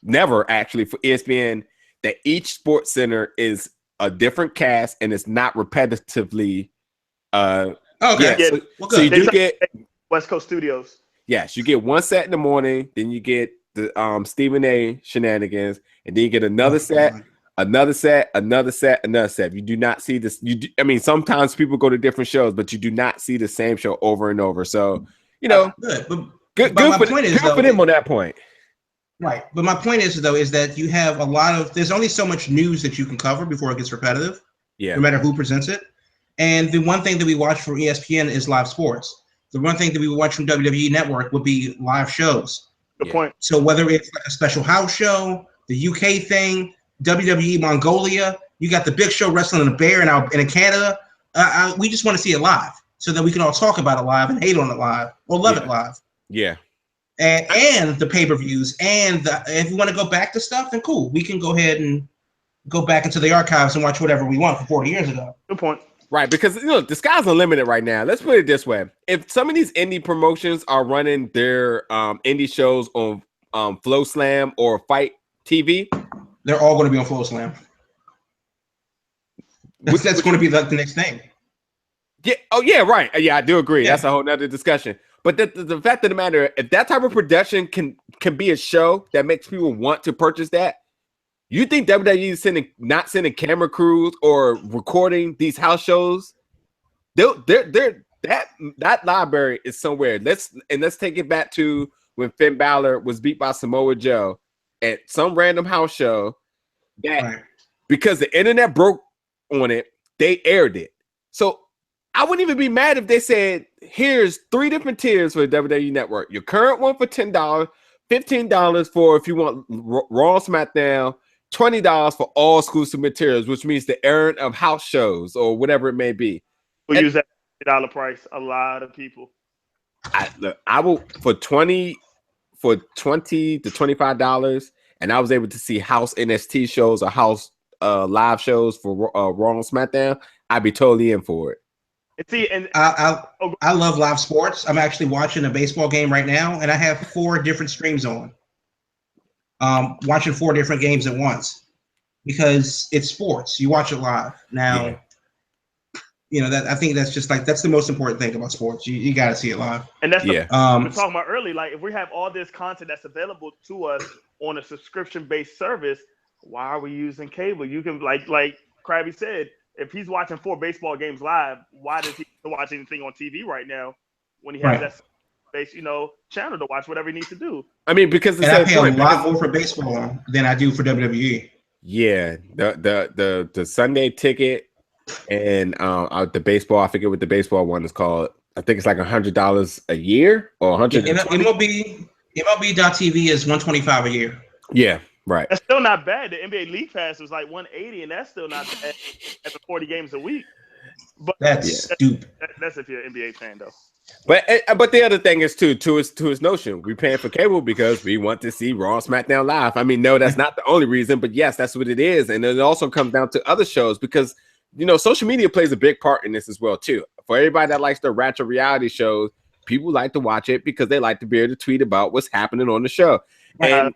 Speaker 2: never actually for ESPN that each Sports Center is a different cast and it's not repetitively. Okay.
Speaker 3: Yeah,
Speaker 1: so you do get
Speaker 3: West Coast Studios.
Speaker 1: Yes, you get one set in the morning, then you get the Stephen A. shenanigans, and then you get another set. Another set. You do not see this. I mean, sometimes people go to different shows, but you do not see the same show over and over. So, good for them on that point.
Speaker 2: Right. But my point is, though, is that you have there's only so much news that you can cover before it gets repetitive.
Speaker 1: Yeah.
Speaker 2: No matter who presents it. And the one thing that we watch from ESPN is live sports. The one thing that we watch from WWE Network would be live shows.
Speaker 3: Good point.
Speaker 2: So whether it's like a special house show, the UK thing, WWE Mongolia, you got the Big Show wrestling in a bear in Canada. We just want to see it live so that we can all talk about it live and hate on it live or love it live.
Speaker 1: Yeah.
Speaker 2: And the pay-per-views and if you want to go back to stuff, then cool. We can go ahead and go back into the archives and watch whatever we want from 40 years ago.
Speaker 3: Good point.
Speaker 1: Right, because the sky's unlimited right now. Let's put it this way: if some of these indie promotions are running their indie shows on Flow Slam or Fight TV,
Speaker 2: they're all going to be on Flow Slam. That's going to be like the next thing.
Speaker 1: Yeah. Oh, yeah. Right. Yeah, I do agree.
Speaker 2: Yeah.
Speaker 1: That's a whole nother discussion. But the fact of the matter, if that type of production can be a show that makes people want to purchase that, you think WWE is not sending camera crews or recording these house shows? That library is somewhere. Let's take it back to when Finn Balor was beat by Samoa Joe at some random house show. Because the internet broke on it, they aired it. So I wouldn't even be mad if they said, here's 3 different tiers for the WWE Network. Your current one for $10, $15 for if you want Raw, SmackDown, $20 for all exclusive materials, which means the airing of house shows or whatever it may be.
Speaker 3: We'll use that $20 price. A lot of people.
Speaker 1: I will for $20 to $25, and I was able to see house NXT shows or house live shows for Raw and SmackDown. I'd be totally in for it.
Speaker 3: See, and
Speaker 2: I love live sports. I'm actually watching a baseball game right now, and I have 4 different streams on. Watching 4 different games at once because it's sports. You watch it live. Now, that I think that's just that's the most important thing about sports. You got to see it live.
Speaker 3: And that's we're talking about early. Like if we have all this content that's available to us on a subscription-based service, why are we using cable? You can like Krabby said, if he's watching 4 baseball games live, why does he watch anything on TV right now when he has that base, channel to watch whatever he needs to do?
Speaker 1: I mean, because
Speaker 2: I pay a lot more for baseball than I do for WWE.
Speaker 1: Yeah, the Sunday ticket and the baseball. I forget what the baseball one is called. I think it's like $100 a year or $100.
Speaker 2: MLB.TV is $125 a year.
Speaker 1: Yeah, right.
Speaker 3: That's still not bad. The NBA League Pass was like $180, and that's still not bad at the 40 games a week. But
Speaker 2: that's stupid.
Speaker 3: That's if you're an NBA fan, though.
Speaker 1: But the other thing is to his notion, we paying for cable because we want to see Raw and SmackDown live. I mean, no, that's not the only reason, but yes, that's what it is. And it also comes down to other shows because social media plays a big part in this as well too. For everybody that likes the ratchet reality shows, people like to watch it because they like to be able to tweet about what's happening on the show. And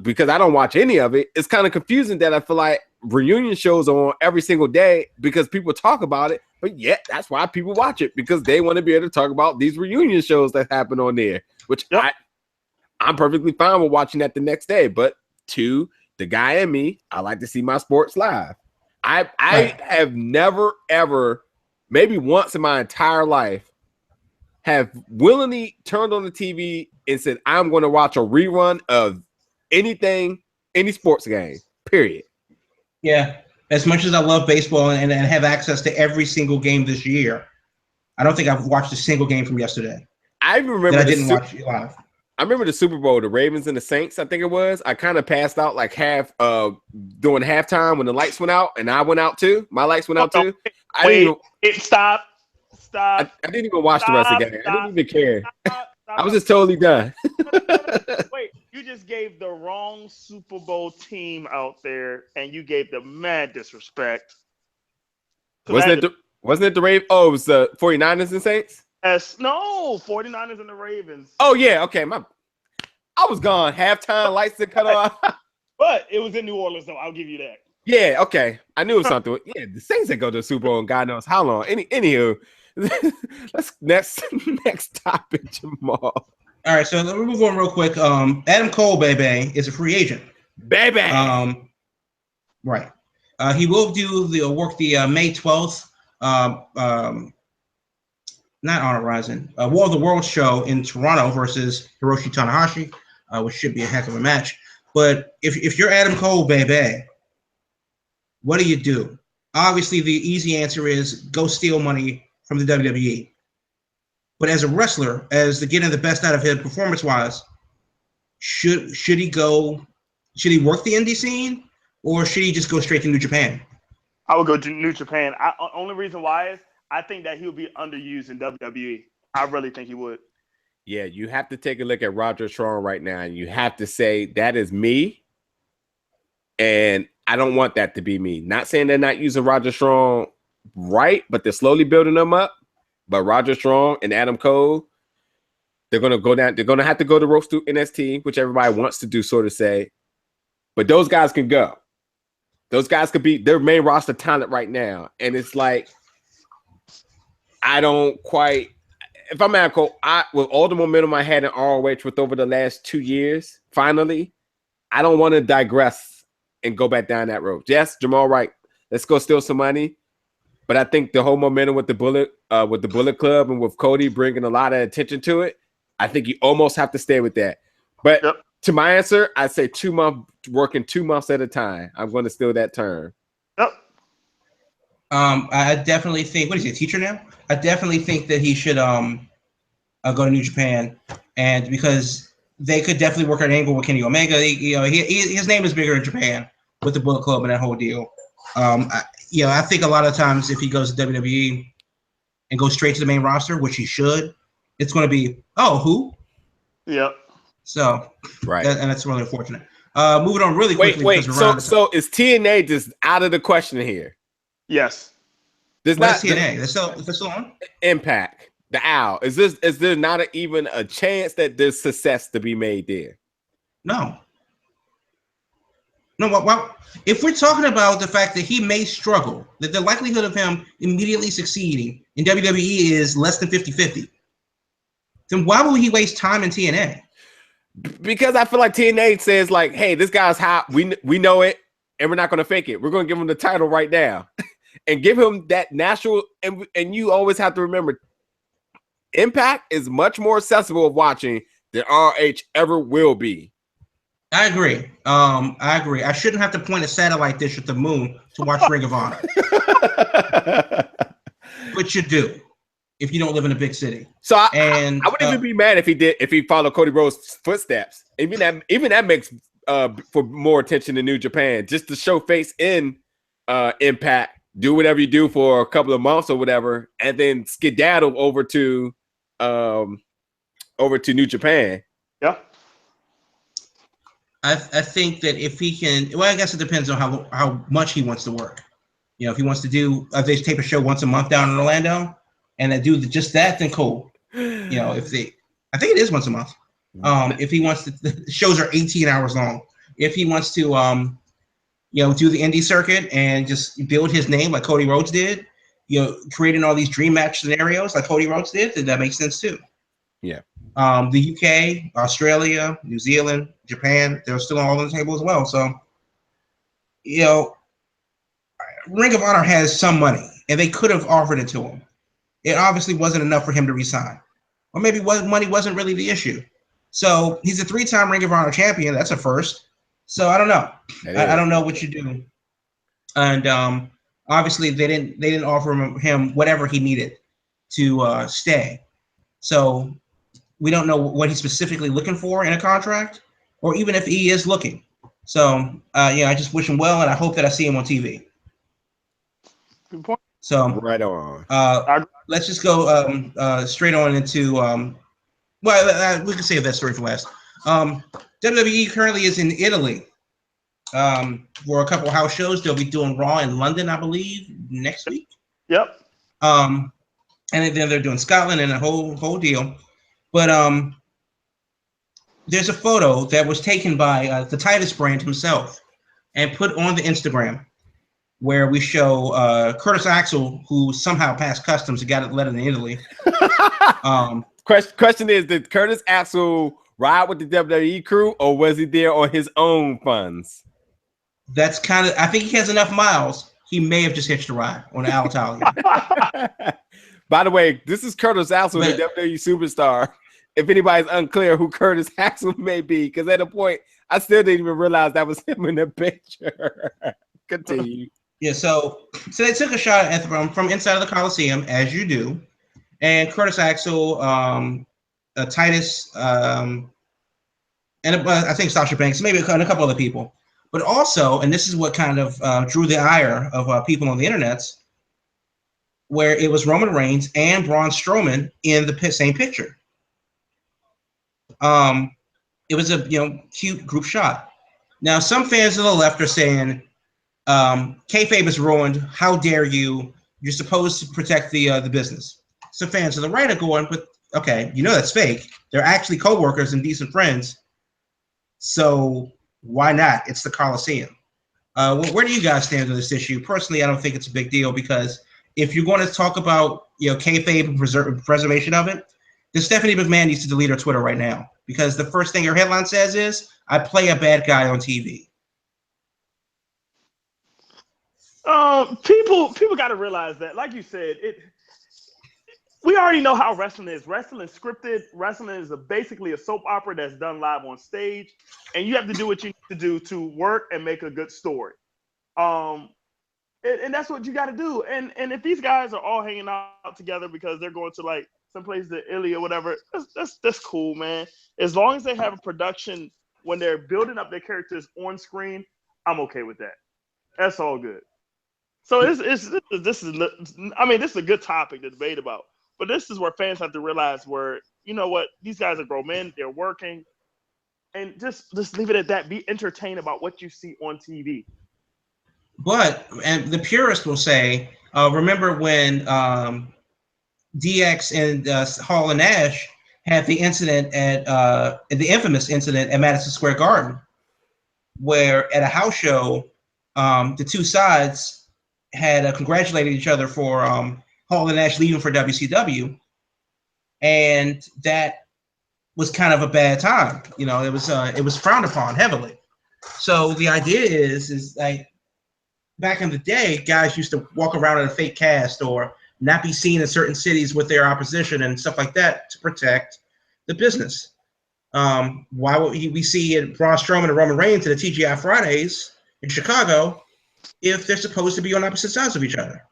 Speaker 1: because I don't watch any of it, it's kind of confusing that I feel like reunion shows are on every single day because people talk about it. But yet, that's why people watch it, because they want to be able to talk about these reunion shows that happen on there, which I'm perfectly fine with watching that the next day. But to the guy in me, I like to see my sports live. I have never, ever, maybe once in my entire life, have willingly turned on the TV and said, I'm going to watch a rerun of anything, any sports game, period.
Speaker 2: Yeah. As much as I love baseball and have access to every single game this year, I don't think I've watched a single game from yesterday.
Speaker 1: I remember
Speaker 2: I didn't watch it live.
Speaker 1: I remember the Super Bowl, the Ravens and the Saints, I think it was. I kind of passed out like half during halftime when the lights went out, and I went out too. My lights went out too.
Speaker 3: Stop.
Speaker 1: I didn't even watch the rest of the game. I didn't even care. I was just totally done.
Speaker 3: Wait, you just gave the wrong Super Bowl team out there, and you gave them mad disrespect.
Speaker 1: Wasn't it the Ravens? Oh, it was the 49ers and Saints?
Speaker 3: No, 49ers and the Ravens.
Speaker 1: Oh, yeah. Okay. I was gone. Halftime, lights that cut off.
Speaker 3: But it was in New Orleans, though. I'll give you that.
Speaker 1: Yeah, okay. I knew it was something. Yeah, the Saints that go to the Super Bowl and God knows how long. Anywho, let's next topic, Jamal.
Speaker 2: All right, so let me move on real quick. Adam Cole, baby, is a free agent.
Speaker 1: Baby.
Speaker 2: Right. He will do work the May 12th. Not on Horizon, War of the World show in Toronto versus Hiroshi Tanahashi, which should be a heck of a match. But if you're Adam Cole, baby, what do you do? Obviously, the easy answer is go steal money from the WWE. But as a wrestler, as to getting the best out of him performance-wise, should he go? Should he work the indie scene, or should he just go straight to New Japan?
Speaker 3: I would go to New Japan. Only reason why is I think that he would be underused in WWE. I really think he would.
Speaker 1: Yeah, you have to take a look at Roger Strong right now, and you have to say, that is me, and I don't want that to be me. Not saying they're not using Roger Strong right, but they're slowly building them up. But Roger Strong and Adam Cole, they're going to go down. They're going to have to go to roast through NXT, which everybody wants to do, so to say. But those guys can go. Those guys could be their main roster talent right now. And it's like, I don't quite, if I'm Adam Cole, with all the momentum I had in ROH with over the last 2 years, finally, I don't want to digress and go back down that road. Yes, Jamal, right. Let's go steal some money. But I think the whole momentum with the Bullet Club and with Cody bringing a lot of attention to it, I think you almost have to stay with that. But to my answer, I'd say 2 months, working 2 months at a time. I'm going to steal that term.
Speaker 3: Yep.
Speaker 2: I definitely think, what is he, a teacher now? I definitely think that he should go to New Japan, and because they could definitely work an angle with Kenny Omega. His name is bigger in Japan with the Bullet Club and that whole deal. I think a lot of times if he goes to WWE and goes straight to the main roster, which he should, it's going to be, who?
Speaker 3: Yep.
Speaker 2: So,
Speaker 1: right,
Speaker 2: and that's really unfortunate. Moving on really quickly.
Speaker 1: Wait. So is TNA just out of the question here?
Speaker 3: Yes.
Speaker 2: There's not TNA. They're still on.
Speaker 1: Impact, the Owl. Is there not even a chance that there's success to be made there?
Speaker 2: No. Well, if we're talking about the fact that he may struggle, that the likelihood of him immediately succeeding in WWE is less than 50-50, then why would he waste time in TNA?
Speaker 1: Because I feel like TNA says, like, hey, this guy's hot. We know it, and we're not going to fake it. We're going to give him the title right now and give him that natural. And you always have to remember, Impact is much more accessible of watching than RH ever will be.
Speaker 2: I agree. I shouldn't have to point a satellite dish at the moon to watch Ring of Honor. But you do if you don't live in a big city. So I
Speaker 1: wouldn't even be mad if he followed Cody Rhodes' footsteps. Even that makes for more attention to New Japan, just to show face in Impact, do whatever you do for a couple of months or whatever, and then skedaddle over to New Japan.
Speaker 3: Yeah.
Speaker 2: I think that if he can, well, I guess it depends on how much he wants to work. If he wants to do, if they tape a show once a month down in Orlando, and they do just that, then cool. If they, I think it is once a month. If he wants to, the shows are 18 hours long. If he wants to, do the indie circuit and just build his name like Cody Rhodes did, creating all these dream match scenarios like Cody Rhodes did, then that makes sense too.
Speaker 1: Yeah.
Speaker 2: The UK, Australia, New Zealand, Japan, they're still all on the table as well. So, Ring of Honor has some money, and they could have offered it to him. It obviously wasn't enough for him to resign. or maybe money wasn't really the issue. So he's a 3-time Ring of Honor champion. That's a first. So I don't know. I don't know what you do. And obviously they didn't offer him whatever he needed to stay. So we don't know what he's specifically looking for in a contract, or even if he is looking. So I just wish him well, and I hope that I see him on TV.
Speaker 3: Good point.
Speaker 2: So
Speaker 1: right on.
Speaker 2: Let's just go straight on into we can save that story for last. WWE currently is in Italy for a couple of house shows. They'll be doing Raw in London, I believe, next week.
Speaker 3: Yep.
Speaker 2: And then they're doing Scotland and a whole deal. But there's a photo that was taken by the Titus brand himself and put on the Instagram, where we show Curtis Axel, who somehow passed customs and got it let in Italy.
Speaker 1: Question is, did Curtis Axel ride with the WWE crew, or was he there on his own funds?
Speaker 2: That's kind of, I think he has enough miles. He may have just hitched a ride on an Alitalia.
Speaker 1: By the way, this is Curtis Axel, the WWE superstar. If anybody's unclear who Curtis Axel may be, because at a point, I still didn't even realize that was him in the picture. Continue.
Speaker 2: Yeah, so they took a shot at from inside of the Coliseum, as you do. And Curtis Axel, Titus, and I think Sasha Banks, maybe a couple other people. But also, and this is what kind of drew the ire of people on the internets, where it was Roman Reigns and Braun Strowman in the same picture. It was a cute group shot. Now, some fans of the left are saying kayfabe is ruined. How dare you? You're supposed to protect the business. Some fans of the right are going, but okay, that's fake. They're actually co-workers and decent friends. So why not? It's the Coliseum. Where do you guys stand on this issue? Personally, I don't think it's a big deal, because if you're going to talk about kayfabe and preservation of it, then Stephanie McMahon needs to delete her Twitter right now, because the first thing her headline says is, "I play a bad guy on TV."
Speaker 3: People got to realize that, like you said, we already know how wrestling is. Wrestling is scripted. Wrestling is basically a soap opera that's done live on stage, and you have to do what you need to do to work and make a good story. And that's what you got to do. And if these guys are all hanging out together because they're going to like someplace to Italy or whatever, that's cool, man. As long as they have a production when they're building up their characters on screen, I'm okay with that. That's all good. So this is a good topic to debate about. But this is where fans have to realize where, these guys are grown men, they're working, and just leave it at that. Be entertained about what you see on TV.
Speaker 2: And the purist will say, remember when DX and Hall and Nash had the incident the infamous incident at Madison Square Garden, where at a house show, the two sides had congratulated each other for Hall and Nash leaving for WCW, and that was kind of a bad time. It was frowned upon heavily. So the idea is like, back in the day, guys used to walk around in a fake cast or not be seen in certain cities with their opposition and stuff like that to protect the business. Why would we see Braun Strowman and Roman Reigns at the TGI Fridays in Chicago if they're supposed to be on opposite sides of each other?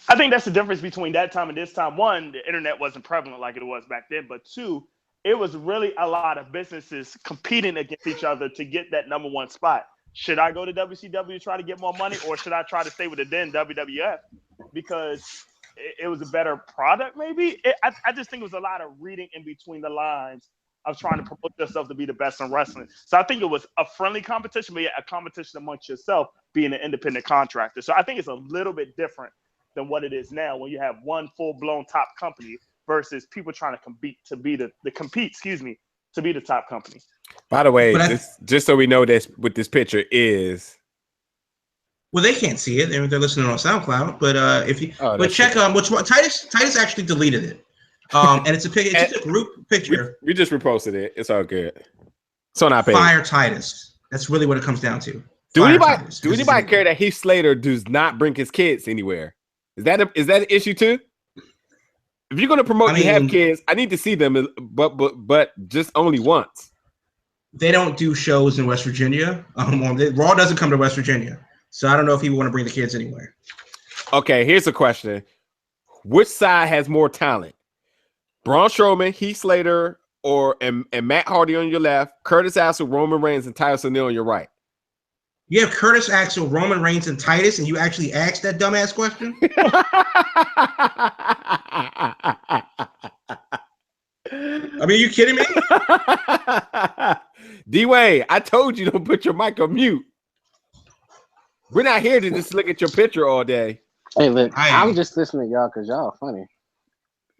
Speaker 3: I think that's the difference between that time and this time. One, the internet wasn't prevalent like it was back then. But two, it was really a lot of businesses competing against each other to get that number one spot. Should I go to WCW to try to get more money, or should I try to stay with the then WWF because it was a better product maybe? I just think it was a lot of reading in between the lines of trying to promote yourself to be the best in wrestling. So I think it was a friendly competition, but a competition amongst yourself being an independent contractor. So I think it's a little bit different than what it is now when you have one full-blown top company versus people trying to compete to be the top company.
Speaker 1: By the way, just so we know this, what this picture is.
Speaker 2: Well, they can't see it; they're listening on SoundCloud. But check which one. Titus actually deleted it, and it's a picture. It's a group picture.
Speaker 1: We just reposted it. It's all good. It's on our page.
Speaker 2: Fire Titus. That's really what it comes down to.
Speaker 1: Do anybody care that Heath Slater does not bring his kids anywhere? Is that an issue too? If you're gonna promote you have kids, I need to see them, but just only once.
Speaker 2: They don't do shows in West Virginia. Raw doesn't come to West Virginia, so I don't know if he would want to bring the kids anywhere.
Speaker 1: Okay, here's a question: which side has more talent? Braun Strowman, Heath Slater, and Matt Hardy on your left, Curtis Axel, Roman Reigns, and Titus O'Neil on your right.
Speaker 2: You have Curtis Axel, Roman Reigns, and Titus, and you actually asked that dumbass question? I mean, are you kidding me?
Speaker 1: D-Way, I told you don't put your mic on mute. We're not here to just look at your picture all day.
Speaker 4: Hey, look, I'm just listening to y'all because y'all are funny.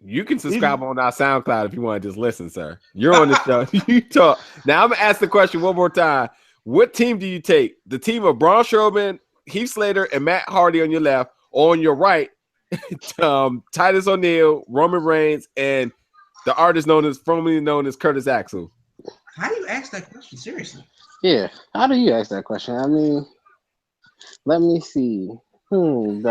Speaker 1: You can subscribe on our SoundCloud if you want to just listen, sir. You're on the show. You talk. Now, I'm going to ask the question one more time. What team do you take? The team of Braun Strowman, Heath Slater, and Matt Hardy on your left, or on your right, Titus O'Neil, Roman Reigns, and the artist formerly known as Curtis Axel?
Speaker 2: How do you ask that question? Seriously?
Speaker 4: Yeah. How do you ask that question? I mean, let me see. You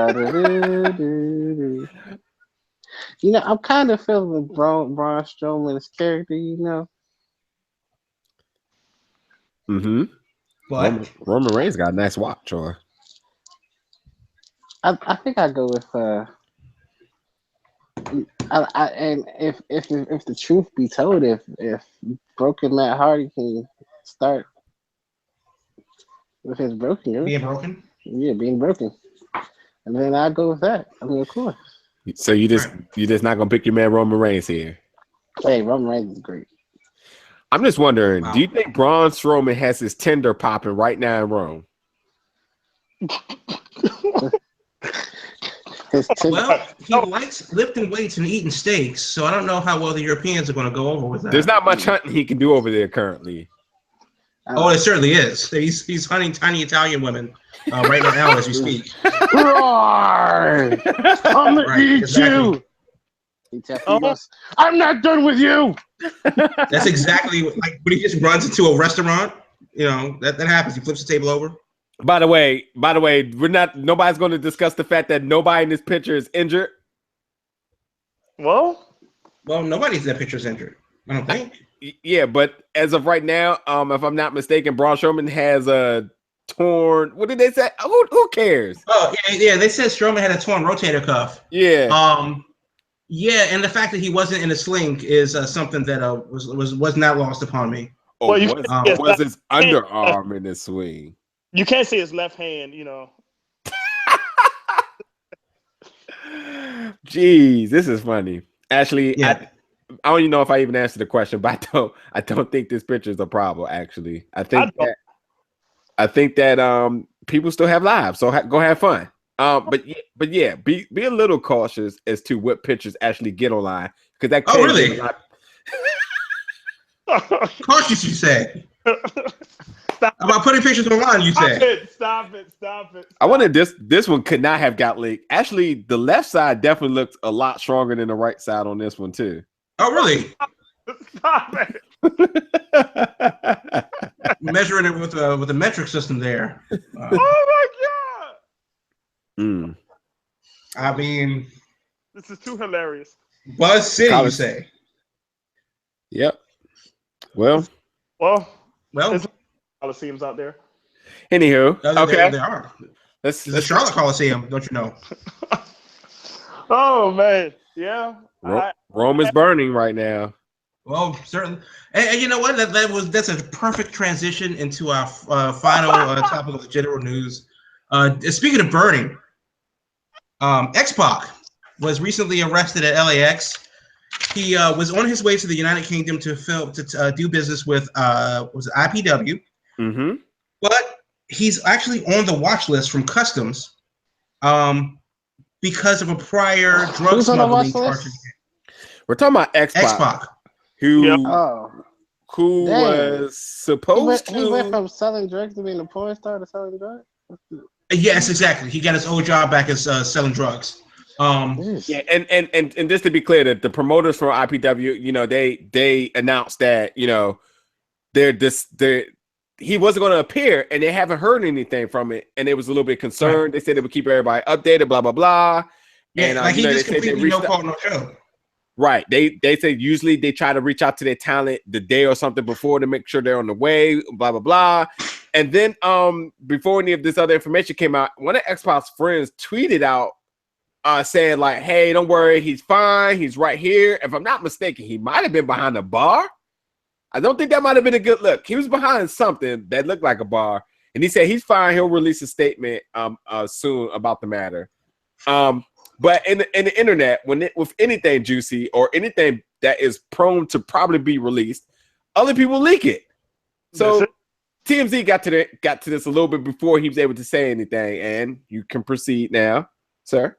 Speaker 4: know, I'm kind of feeling Braun Strowman's character, you know.
Speaker 1: Mm-hmm.
Speaker 2: What?
Speaker 1: Roman Reigns got a nice watch, or
Speaker 4: I think I go with and if the truth be told, if broken Matt Hardy can start with his broken,
Speaker 2: being broken,
Speaker 4: being broken, and then I go with that. I mean, of course.
Speaker 1: So you just not gonna pick your man Roman Reigns here?
Speaker 4: Hey, Roman Reigns is great.
Speaker 1: I'm just wondering, do you think Braun Strowman has his Tinder popping right now in Rome?
Speaker 2: Well, he likes lifting weights and eating steaks, so I don't know how well the Europeans are going to go over with that.
Speaker 1: There's not much hunting he can do over there currently.
Speaker 2: Oh, it certainly is. He's hunting tiny Italian women right now as we speak.
Speaker 4: Roar! I'm gonna eat you. I'm not done with you.
Speaker 2: That's exactly like when he just runs into a restaurant. You know that happens. He flips the table over.
Speaker 1: By the way, nobody's going to discuss the fact that nobody in this picture is injured.
Speaker 2: Well, nobody's in that picture is injured. I don't think.
Speaker 1: Yeah, but as of right now, if I'm not mistaken, Braun Strowman has a torn. What did they say? Who cares?
Speaker 2: Oh yeah. They said Strowman had a torn rotator cuff.
Speaker 1: Yeah.
Speaker 2: Yeah, and the fact that he wasn't in a sling is something that was not lost upon me.
Speaker 1: Oh, was his underarm in the swing?
Speaker 3: You can't see his left hand, you know.
Speaker 1: Jeez, this is funny. Actually,
Speaker 2: yeah.
Speaker 1: I don't even know if I even answered the question, but I don't think this picture is a problem. Actually, I think that people still have lives, so go have fun. But yeah, be a little cautious as to what pictures actually get online, because that.
Speaker 2: Oh, really? Cautious, you say? About putting pictures online, you say?
Speaker 3: Stop it!
Speaker 1: I wanted this one could not have got leaked. Actually, the left side definitely looks a lot stronger than the right side on this one too.
Speaker 2: Oh, really?
Speaker 3: Stop it!
Speaker 2: Measuring it with a metric system there.
Speaker 3: Oh my God!
Speaker 2: I mean,
Speaker 3: this is too hilarious.
Speaker 2: Buzz City, you say?
Speaker 1: Yep. Well,
Speaker 3: there's Coliseums out there.
Speaker 1: Anywho, okay.
Speaker 2: There are.
Speaker 1: There's
Speaker 2: the Charlotte Coliseum, don't you know?
Speaker 3: Oh man, yeah.
Speaker 1: Rome is burning right now.
Speaker 2: Well, certainly, and you know what? That's a perfect transition into our final topic of the general news. Speaking of burning, X-Pac was recently arrested at LAX. He was on his way to the United Kingdom to do business with was it IPW.
Speaker 1: Mm-hmm.
Speaker 2: But he's actually on the watch list from Customs because of a prior drug smuggling charge.
Speaker 1: We're talking about X-Pac. Who was supposed to...
Speaker 4: He went from selling drugs to being a porn star to selling drugs?
Speaker 2: Yes, exactly. He got his old job back as selling drugs.
Speaker 1: Yeah, and just to be clear, that the promoters from IPW, you know, they announced that, you know, he wasn't going to appear, and they haven't heard anything from it, and they was a little bit concerned. Right. They said they would keep everybody updated, blah blah blah.
Speaker 2: Yeah, and he just completely no fault, no show.
Speaker 1: Right. They say usually they try to reach out to their talent the day or something before to make sure they're on the way, blah, blah, blah. And then before any of this other information came out, one of X-Pac's friends tweeted out saying like, hey, don't worry, he's fine. He's right here. If I'm not mistaken, he might have been behind a bar. I don't think that might have been a good look. He was behind something that looked like a bar. And he said he's fine. He'll release a statement soon about the matter. But in the internet, with anything juicy or anything that is prone to probably be released, other people leak it. So TMZ got to this a little bit before he was able to say anything, and you can proceed now, sir.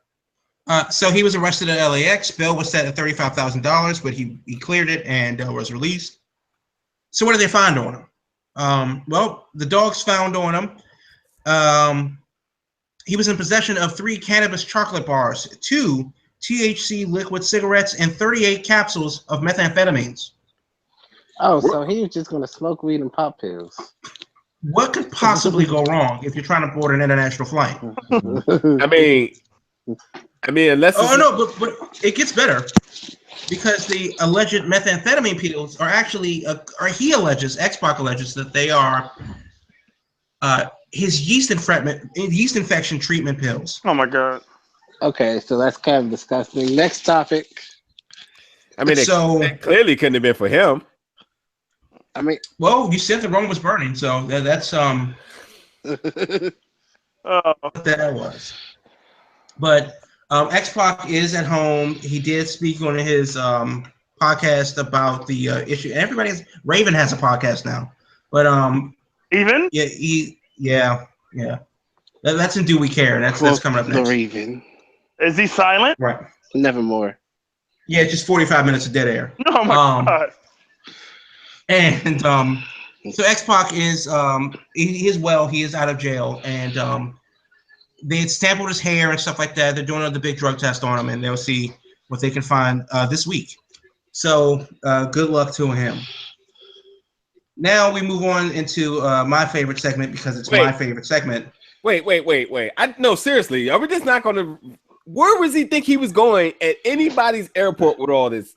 Speaker 2: So he was arrested at LAX. Bail was set at $35,000, but he cleared it and was released. So what did they find on him? Well, the dogs found on him. He was in possession of 3 cannabis chocolate bars, 2 THC liquid cigarettes, and 38 capsules of methamphetamines.
Speaker 4: Oh, so he was just going to smoke weed and pop pills.
Speaker 2: What could possibly go wrong if you're trying to board an international flight?
Speaker 1: I mean, unless
Speaker 2: but it gets better because the alleged methamphetamine pills are actually, he alleges, X-Pac alleges that they are his yeast infection treatment pills.
Speaker 3: Oh my God.
Speaker 4: Okay, so that's kind of disgusting. Next topic.
Speaker 1: I mean, it clearly couldn't have been for him.
Speaker 4: I mean,
Speaker 2: well, you said the room was burning, so that's what that was. But X-Pac is at home. He did speak on his podcast about the issue. Raven has a podcast now, but
Speaker 3: even
Speaker 2: yeah. That's in Do We Care? That's coming up next.
Speaker 4: The Raven.
Speaker 3: Is he silent?
Speaker 2: Right.
Speaker 4: Nevermore.
Speaker 2: Yeah, just 45 minutes of dead air.
Speaker 3: Oh my God.
Speaker 2: And so X-Pac is he is well. He is out of jail, and they had sampled his hair and stuff like that. They're doing another big drug test on him, and they'll see what they can find this week. So good luck to him. Now we move on into my favorite segment because it's my favorite segment.
Speaker 1: Wait. No, seriously. Are we just not going to... Where was he think he was going at anybody's airport with all this?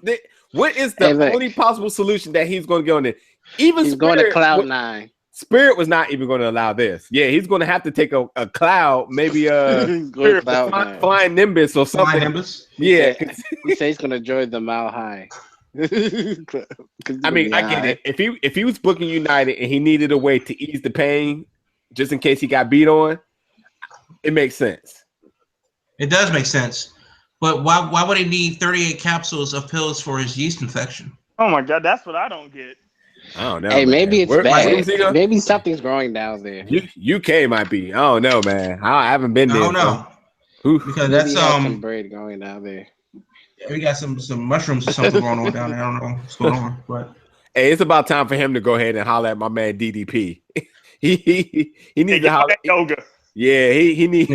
Speaker 1: What is the only possible solution that he's going to go on there? Even
Speaker 4: he's going to Cloud9.
Speaker 1: Spirit was not even going to allow this. Yeah, he's going to have to take a cloud, maybe flying Nimbus or something.
Speaker 2: Nimbus?
Speaker 1: Yeah.
Speaker 4: He says he's going to join the Mile High.
Speaker 1: I mean, I get it. If he was booking United and he needed a way to ease the pain, just in case he got beat on, it makes sense.
Speaker 2: It does make sense, but why would he need 38 capsules of pills for his yeast infection?
Speaker 3: Oh my God, that's what I don't get.
Speaker 1: I don't know.
Speaker 4: Hey, maybe it's bad. Maybe something's growing down there.
Speaker 1: UK might be. I don't know, man. I haven't been there.
Speaker 2: I don't know. Because that's
Speaker 4: some bread going down there.
Speaker 2: Yeah, we got some mushrooms or something going on down there. I don't know what's going on, but
Speaker 1: hey, it's about time for him to go ahead and holler at my man DDP. he needs to holler.
Speaker 3: Yoga.
Speaker 1: Yeah, he needs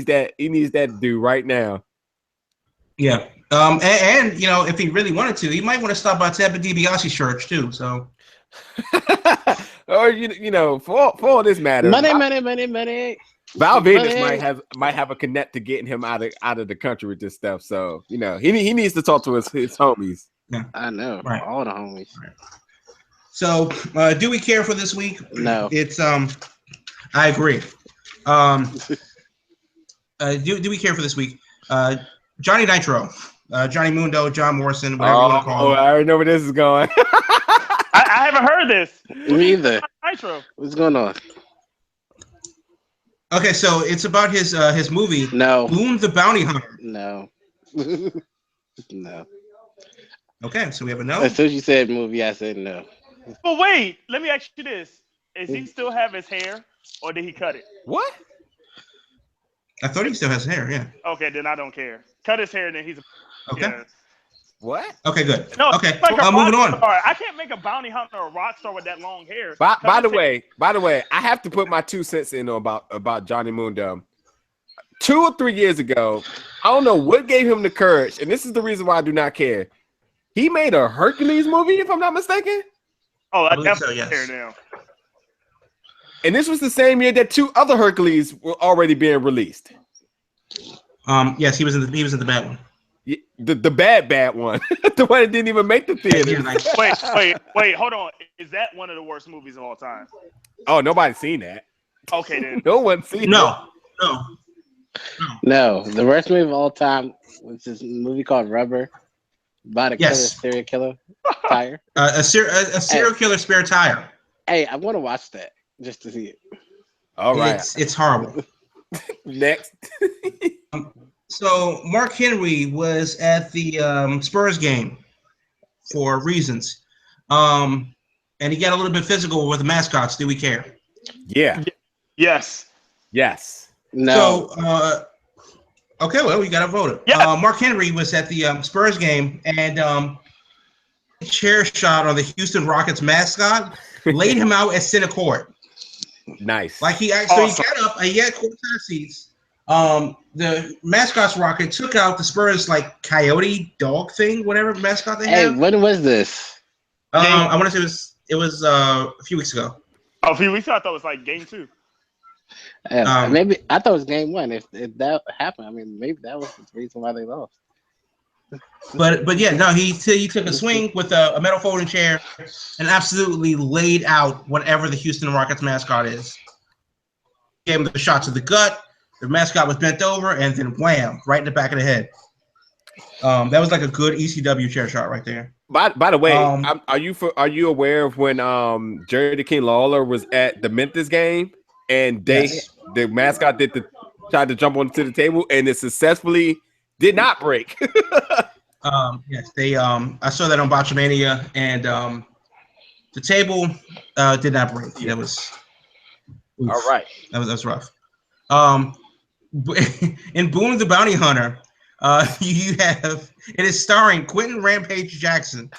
Speaker 1: that dude right now.
Speaker 2: Yeah. And if he really wanted to, he might want to stop by Tampa DiBiase's church too. So
Speaker 1: or for all this matter.
Speaker 4: Money.
Speaker 1: Val Venus might have a connect to getting him out of the country with this stuff. So he needs to talk to his homies.
Speaker 4: Yeah. I know. Right. All the homies.
Speaker 2: Right. So do we care for this week?
Speaker 4: No.
Speaker 2: It's I agree. Do we care for this week? Johnny Nitro, Johnny Mundo, John Morrison, whatever you want to call him.
Speaker 1: I already know where this is going.
Speaker 3: I haven't heard this.
Speaker 4: Me either.
Speaker 3: Nitro.
Speaker 4: What's going on?
Speaker 2: Okay, so it's about his movie.
Speaker 4: No.
Speaker 2: Boone the Bounty Hunter.
Speaker 4: No. No.
Speaker 2: Okay, so we have a no.
Speaker 4: As soon as you said movie, I said no.
Speaker 3: But wait, let me ask you this: is he still have his hair, or did he cut it?
Speaker 1: What?
Speaker 2: I thought he still has hair. Yeah.
Speaker 3: Okay, then I don't care. Cut his hair, and then he's
Speaker 2: okay.
Speaker 3: Yeah.
Speaker 1: What?
Speaker 2: Okay, good.
Speaker 3: No,
Speaker 2: okay,
Speaker 3: like
Speaker 2: moving on.
Speaker 3: I can't make a bounty hunter or a rock star with that long hair.
Speaker 1: By the way, I have to put my 2 cents in about Johnny Mundo. 2 or 3 years ago, I don't know what gave him the courage, and this is the reason why I do not care. He made a Hercules movie, if I'm not mistaken.
Speaker 3: Oh, I definitely care now.
Speaker 1: And this was the same year that 2 other Hercules were already being released.
Speaker 2: Yes, he was in the bad one.
Speaker 1: The bad one. The one that didn't even make the theater.
Speaker 3: Wait, hold on. Is that one of the worst movies of all time?
Speaker 1: Oh, nobody's seen that.
Speaker 3: Okay, then.
Speaker 1: No one's seen it.
Speaker 4: No, the worst movie of all time was this movie called Rubber about a serial killer tire.
Speaker 2: A serial killer spare tire.
Speaker 4: Hey, I want to watch that just to see it.
Speaker 1: All right.
Speaker 2: It's horrible.
Speaker 1: Next.
Speaker 2: So Mark Henry was at the Spurs game for reasons. And he got a little bit physical with the mascots. Do we care?
Speaker 1: Yeah.
Speaker 3: Yes.
Speaker 4: No.
Speaker 2: So, okay, well, we got to vote it.
Speaker 3: Yeah.
Speaker 2: Mark Henry was at the Spurs game and chair shot on the Houston Rockets mascot, laid him out at center court.
Speaker 1: Nice.
Speaker 2: Like he got up, he had courtside seats. The mascot's rocket took out the Spurs like coyote dog thing, whatever mascot they have.
Speaker 4: Hey, when was this?
Speaker 2: I want to say it was a few weeks ago.
Speaker 3: Oh, a few weeks ago, I thought it was like game 2.
Speaker 4: Maybe I thought it was game 1. If that happened, I mean, maybe that was the reason why they lost.
Speaker 2: But yeah, no, he took a swing with a metal folding chair and absolutely laid out whatever the Houston Rockets mascot is. Gave him the shot to the gut. The mascot was bent over, and then wham, right in the back of the head. That was like a good ECW chair shot right there.
Speaker 1: By the way, are you aware of when Jerry the King Lawler was at the Memphis game and the mascot tried to jump onto the table and it successfully did not break?
Speaker 2: Yes, they I saw that on Botchamania, and the table did not break. That was
Speaker 1: all right.
Speaker 2: That was rough. In Boone the Bounty Hunter, you have it is starring Quentin Rampage Jackson.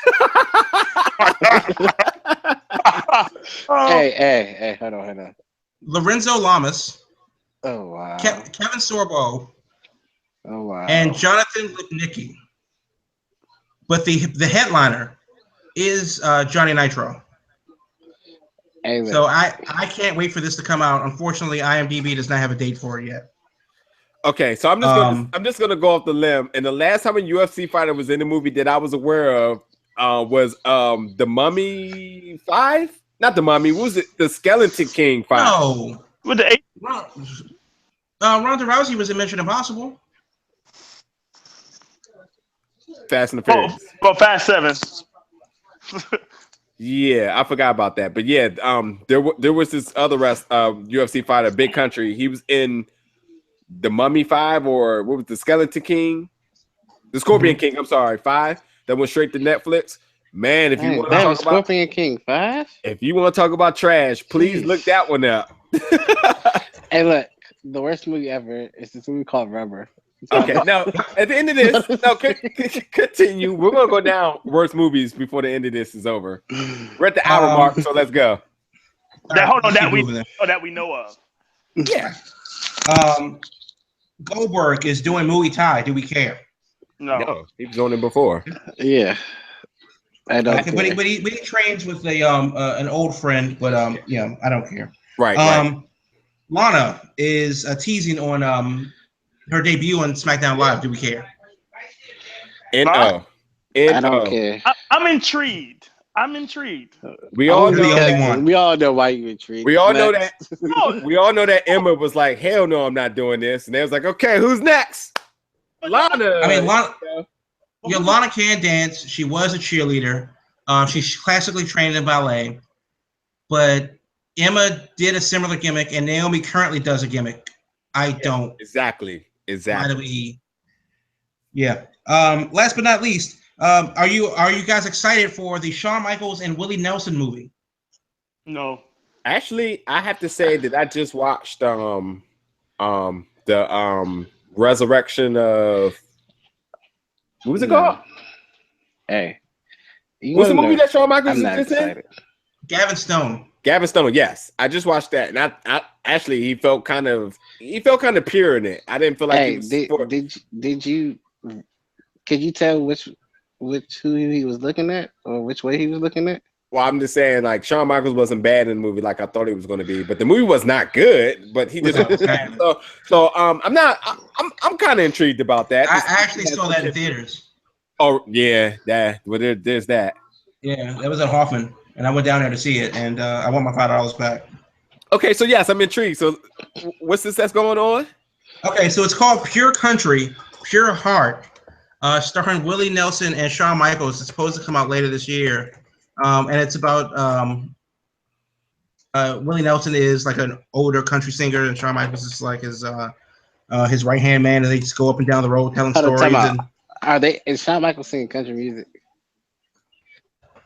Speaker 4: Hey, hold on.
Speaker 2: Lorenzo Lamas.
Speaker 4: Oh wow.
Speaker 2: Kevin Sorbo.
Speaker 4: Oh wow.
Speaker 2: And Jonathan Lipnicki. But the headliner is Johnny Nitro.
Speaker 4: Hey,
Speaker 2: so I can't wait for this to come out. Unfortunately, IMDb does not have a date for it yet.
Speaker 1: Okay, so I'm just gonna go off the limb. And the last time a UFC fighter was in the movie that I was aware of was the Mummy 5? Not the Mummy. What was it? The Skeleton King 5.
Speaker 2: No.
Speaker 3: With the 8.
Speaker 2: Ronda Rousey was in Mission Impossible.
Speaker 1: Fast and the Furious.
Speaker 3: Well, Fast 7.
Speaker 1: Yeah, I forgot about that. But yeah, there was this other UFC fighter, Big Country. He was in the Mummy 5, or what was the Skeleton King? The Scorpion King, I'm sorry, 5. That went straight to Netflix. Man, if you want to talk about
Speaker 4: Scorpion King 5,
Speaker 1: if you want to talk about trash, please look that one up.
Speaker 4: Hey, look, the worst movie ever is this movie called Rubber.
Speaker 1: Okay, now at the end of this, continue. We're gonna go down worst movies before the end of this is over. We're at the hour mark, so let's go.
Speaker 3: That we know of.
Speaker 2: Yeah. Goldberg is doing Muay Thai. Do we care?
Speaker 1: No, he was on it before.
Speaker 4: Yeah. I don't care.
Speaker 2: But he trains with an old friend, but yeah, I don't care.
Speaker 1: Right.
Speaker 2: Lana is teasing on her debut on SmackDown Live. Do we care?
Speaker 4: I don't care.
Speaker 3: I'm intrigued.
Speaker 1: We all know
Speaker 2: the only one.
Speaker 4: We all know why you're intrigued.
Speaker 1: We all know that. We all know that Emma was like, "Hell no, I'm not doing this," and they was like, "Okay, who's next?" Lana.
Speaker 2: I mean, Lana can dance. She was a cheerleader. She's classically trained in ballet, but Emma did a similar gimmick, and Naomi currently does a gimmick. I don't.
Speaker 1: Exactly.
Speaker 2: Why do we? Yeah. Last but not least, are you guys excited for the Shawn Michaels and Willie Nelson movie?
Speaker 3: No.
Speaker 1: Actually, I have to say that I just watched the resurrection of what was it called?
Speaker 4: Hey.
Speaker 1: What's the movie that Shawn Michaels is just in?
Speaker 2: Gavin Stone.
Speaker 1: Yes. I just watched that, and I actually he felt kind of pure in it. I didn't feel like
Speaker 4: could you tell which who he was looking at or which way he was looking at?
Speaker 1: Well, I'm just saying, like Shawn Michaels wasn't bad in the movie, like I thought he was going to be, but the movie was not good. But he just I'm kind of intrigued about that.
Speaker 2: I actually saw that in theaters.
Speaker 1: Oh yeah, there's that.
Speaker 2: Yeah, that was at Hoffman, and I went down there to see it, and I want my $5 back.
Speaker 1: Okay, so yes, I'm intrigued. So, what's this that's going on?
Speaker 2: Okay, so it's called Pure Country, Pure Heart, starring Willie Nelson and Shawn Michaels. It's supposed to come out later this year, and it's about Willie Nelson is like an older country singer, and Shawn Michaels is like his right hand man, and they just go up and down the road telling stories.
Speaker 4: Is Shawn Michaels singing country music?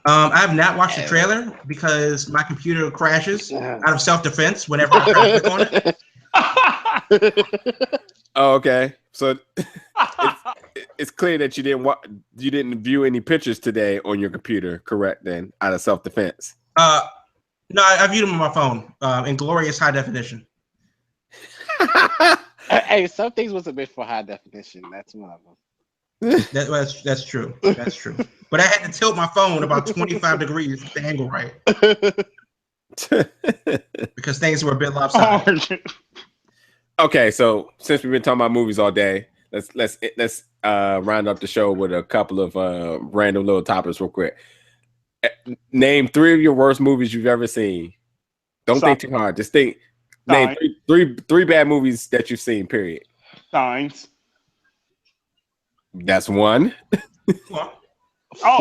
Speaker 2: I have not watched the trailer because my computer crashes out of self-defense whenever I try to click on it.
Speaker 1: Oh, okay. So it's clear that you didn't view any pictures today on your computer, correct? Then, out of self-defense.
Speaker 2: No, I viewed them on my phone in glorious high definition.
Speaker 4: Hey, some things wasn't meant for high definition. That's one of them.
Speaker 2: That's true. That's true. But I had to tilt my phone about 25 degrees to the angle right. Because things were a bit lopsided.
Speaker 1: Okay, so since we've been talking about movies all day, let's round up the show with a couple of random little topics real quick. Name 3 of your worst movies you've ever seen. Don't think too hard. Just think. Name three bad movies that you've seen. Period.
Speaker 3: Signs.
Speaker 1: That's one.
Speaker 3: I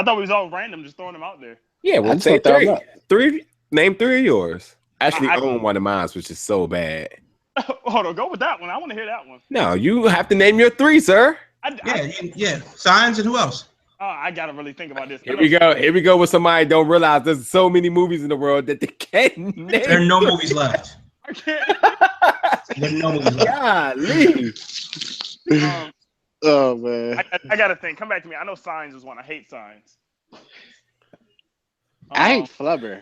Speaker 3: thought we was all random, just throwing them out there.
Speaker 1: Yeah, well, say 3. Name 3 of yours. Actually, I own one of mine, which is so bad.
Speaker 3: Hold on, go with that one. I want to hear that one.
Speaker 1: No, you have to name your 3, sir.
Speaker 2: Yeah. Signs and who else?
Speaker 3: Oh, I gotta really think about this.
Speaker 1: Here we go with somebody don't realize there's so many movies in the world that they can't name.
Speaker 2: There are no movies left.
Speaker 3: I can't.
Speaker 2: There's no movies left.
Speaker 1: Golly.
Speaker 4: Oh man.
Speaker 3: I gotta think. Come back to me. I know Signs is one. I hate Signs.
Speaker 4: I hate Flubber.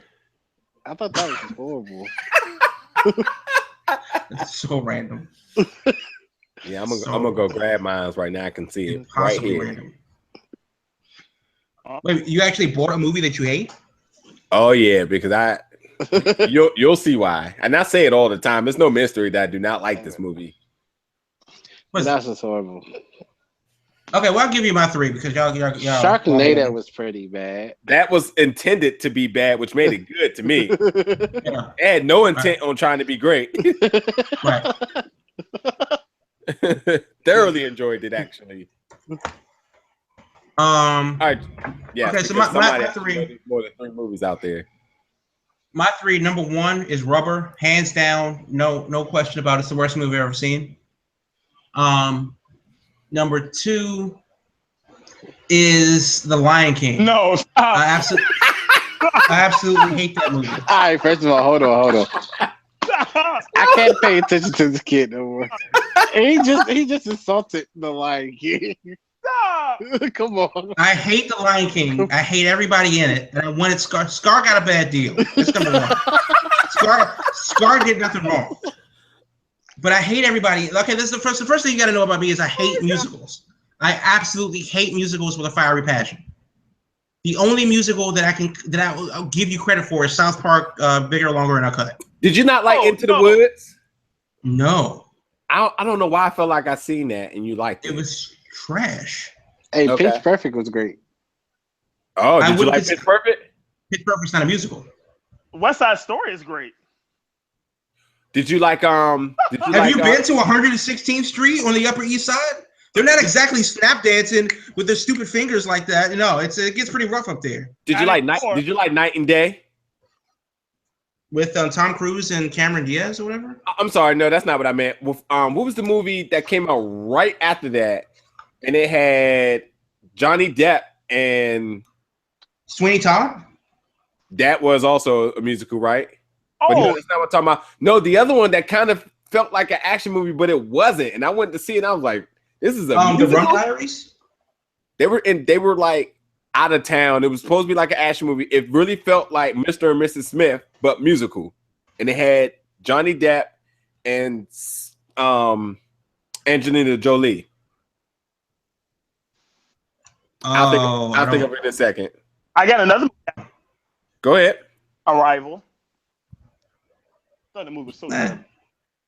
Speaker 4: I thought that was horrible.
Speaker 2: It's so random.
Speaker 1: Yeah, I'm gonna go grab mine right now. I can see it right here. Random.
Speaker 2: Wait, you actually bought a movie that you hate?
Speaker 1: Oh yeah, because you'll see why. And I say it all the time. It's no mystery that I do not like this movie.
Speaker 4: That's just horrible.
Speaker 2: Okay, well I'll give you my 3 because y'all
Speaker 4: Sharknado was pretty bad.
Speaker 1: That was intended to be bad, which made it good to me. Yeah. It had no intent on trying to be great.
Speaker 2: Right.
Speaker 1: Thoroughly enjoyed it actually.
Speaker 2: All
Speaker 1: right. Yeah.
Speaker 2: Okay, so my 3.
Speaker 1: More than 3 movies out there.
Speaker 2: My 3, number 1 is Rubber, hands down, no question about it. It's the worst movie I've ever seen. Number 2 is The Lion King.
Speaker 3: No,
Speaker 2: I absolutely hate that movie.
Speaker 4: All right, first of all, hold on. I can't pay attention to this kid no more. He just insulted The Lion King.
Speaker 3: Stop!
Speaker 4: Come on.
Speaker 2: I hate The Lion King. I hate everybody in it, and I wanted Scar. Scar got a bad deal. That's number 1. Scar did nothing wrong. But I hate everybody. Okay, this is the first thing you got to know about me is I hate musicals. I absolutely hate musicals with a fiery passion. The only musical that I'll give you credit for is South Park, Bigger, Longer, and Uncut.
Speaker 1: Did you not like Into the Woods?
Speaker 2: No.
Speaker 1: I don't know why I felt like I seen that and you liked it.
Speaker 2: It was trash.
Speaker 4: Hey, okay. Pitch Perfect was great.
Speaker 1: Oh, did you like Pitch Perfect?
Speaker 2: Pitch Perfect's not a musical.
Speaker 3: West Side Story is great.
Speaker 1: Did you like Have
Speaker 2: you been to 116th Street on the Upper East Side? They're not exactly snap dancing with their stupid fingers like that. No, it gets pretty rough up there.
Speaker 1: Did you like Night and Day?
Speaker 2: With Tom Cruise and Cameron Diaz or whatever?
Speaker 1: I'm sorry, no, that's not what I meant. What was the movie that came out right after that? And it had Johnny Depp and
Speaker 2: Sweeney Todd?
Speaker 1: That was also a musical, right?
Speaker 3: Oh,
Speaker 1: but no, that's not what I'm talking about. No, the other one that kind of felt like an action movie, but it wasn't. And I went to see it, and I was like, "This is a musical?"
Speaker 2: The Rump Diaries.
Speaker 1: They were like out of town. It was supposed to be like an action movie. It really felt like Mr. and Mrs. Smith, but musical. And it had Johnny Depp and Angelina Jolie. I'll think of it in a second.
Speaker 3: I got another.
Speaker 1: Go ahead.
Speaker 3: Arrival. I thought the movie was so good.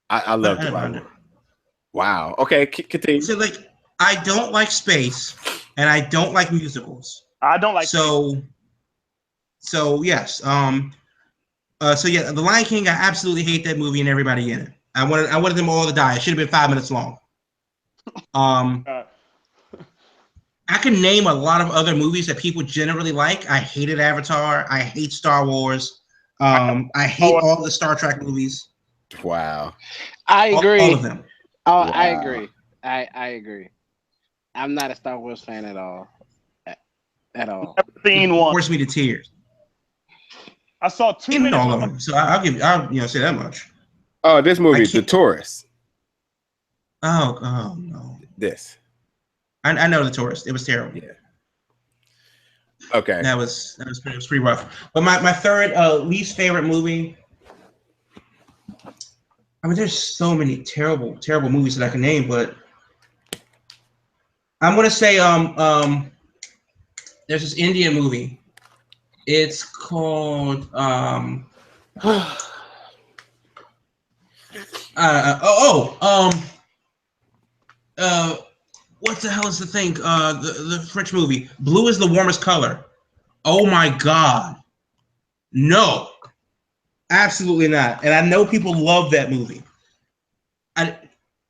Speaker 1: I loved Arrival. Wow. Okay, continue.
Speaker 2: So, like, I don't like space, and I don't like musicals.
Speaker 3: I don't like.
Speaker 2: So yes. So yeah, The Lion King. I absolutely hate that movie and everybody in it. I wanted them all to die. It should have been 5 minutes long. I can name a lot of other movies that people generally like. I hated Avatar. I hate Star Wars. I hate all the Star Trek movies.
Speaker 1: Wow.
Speaker 4: I agree.
Speaker 2: All of them.
Speaker 4: Oh,
Speaker 1: Wow.
Speaker 4: I agree. I agree. I'm not a Star Wars fan at all. At all.
Speaker 3: I've seen one.
Speaker 2: Forced me to tears.
Speaker 3: I saw 2
Speaker 2: In
Speaker 3: minutes.
Speaker 2: all of them. So I'll say that much.
Speaker 1: Oh, this movie, The Tourist.
Speaker 2: Oh no.
Speaker 1: This.
Speaker 2: I know The Tourist. It was terrible.
Speaker 1: Yeah. Okay.
Speaker 2: That was pretty rough. But my third least favorite movie. I mean, there's so many terrible movies that I can name, but I'm gonna say there's this Indian movie. It's called what the hell is the thing? The French movie, Blue is the Warmest Color. Oh my God. No, absolutely not. And I know people love that movie.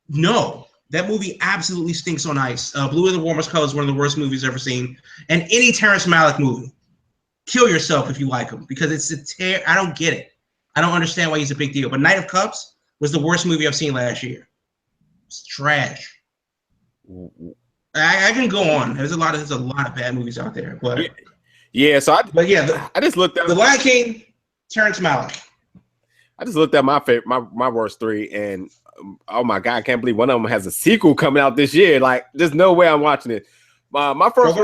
Speaker 2: No, that movie absolutely stinks on ice. Blue is the Warmest Color is one of the worst movies I've ever seen. And any Terrence Malick movie, kill yourself if you like him, because I don't get it. I don't understand why he's a big deal. But Knight of Cups was the worst movie I've seen last year. It's trash. I can go on. There's a lot of bad movies out there, but
Speaker 1: yeah. So
Speaker 2: I
Speaker 1: just looked at
Speaker 2: The Lion King, Terrence Malick.
Speaker 1: I just looked at my favorite, my worst three, and oh my God, I can't believe one of them has a sequel coming out this year. Like, there's no way I'm watching it. My first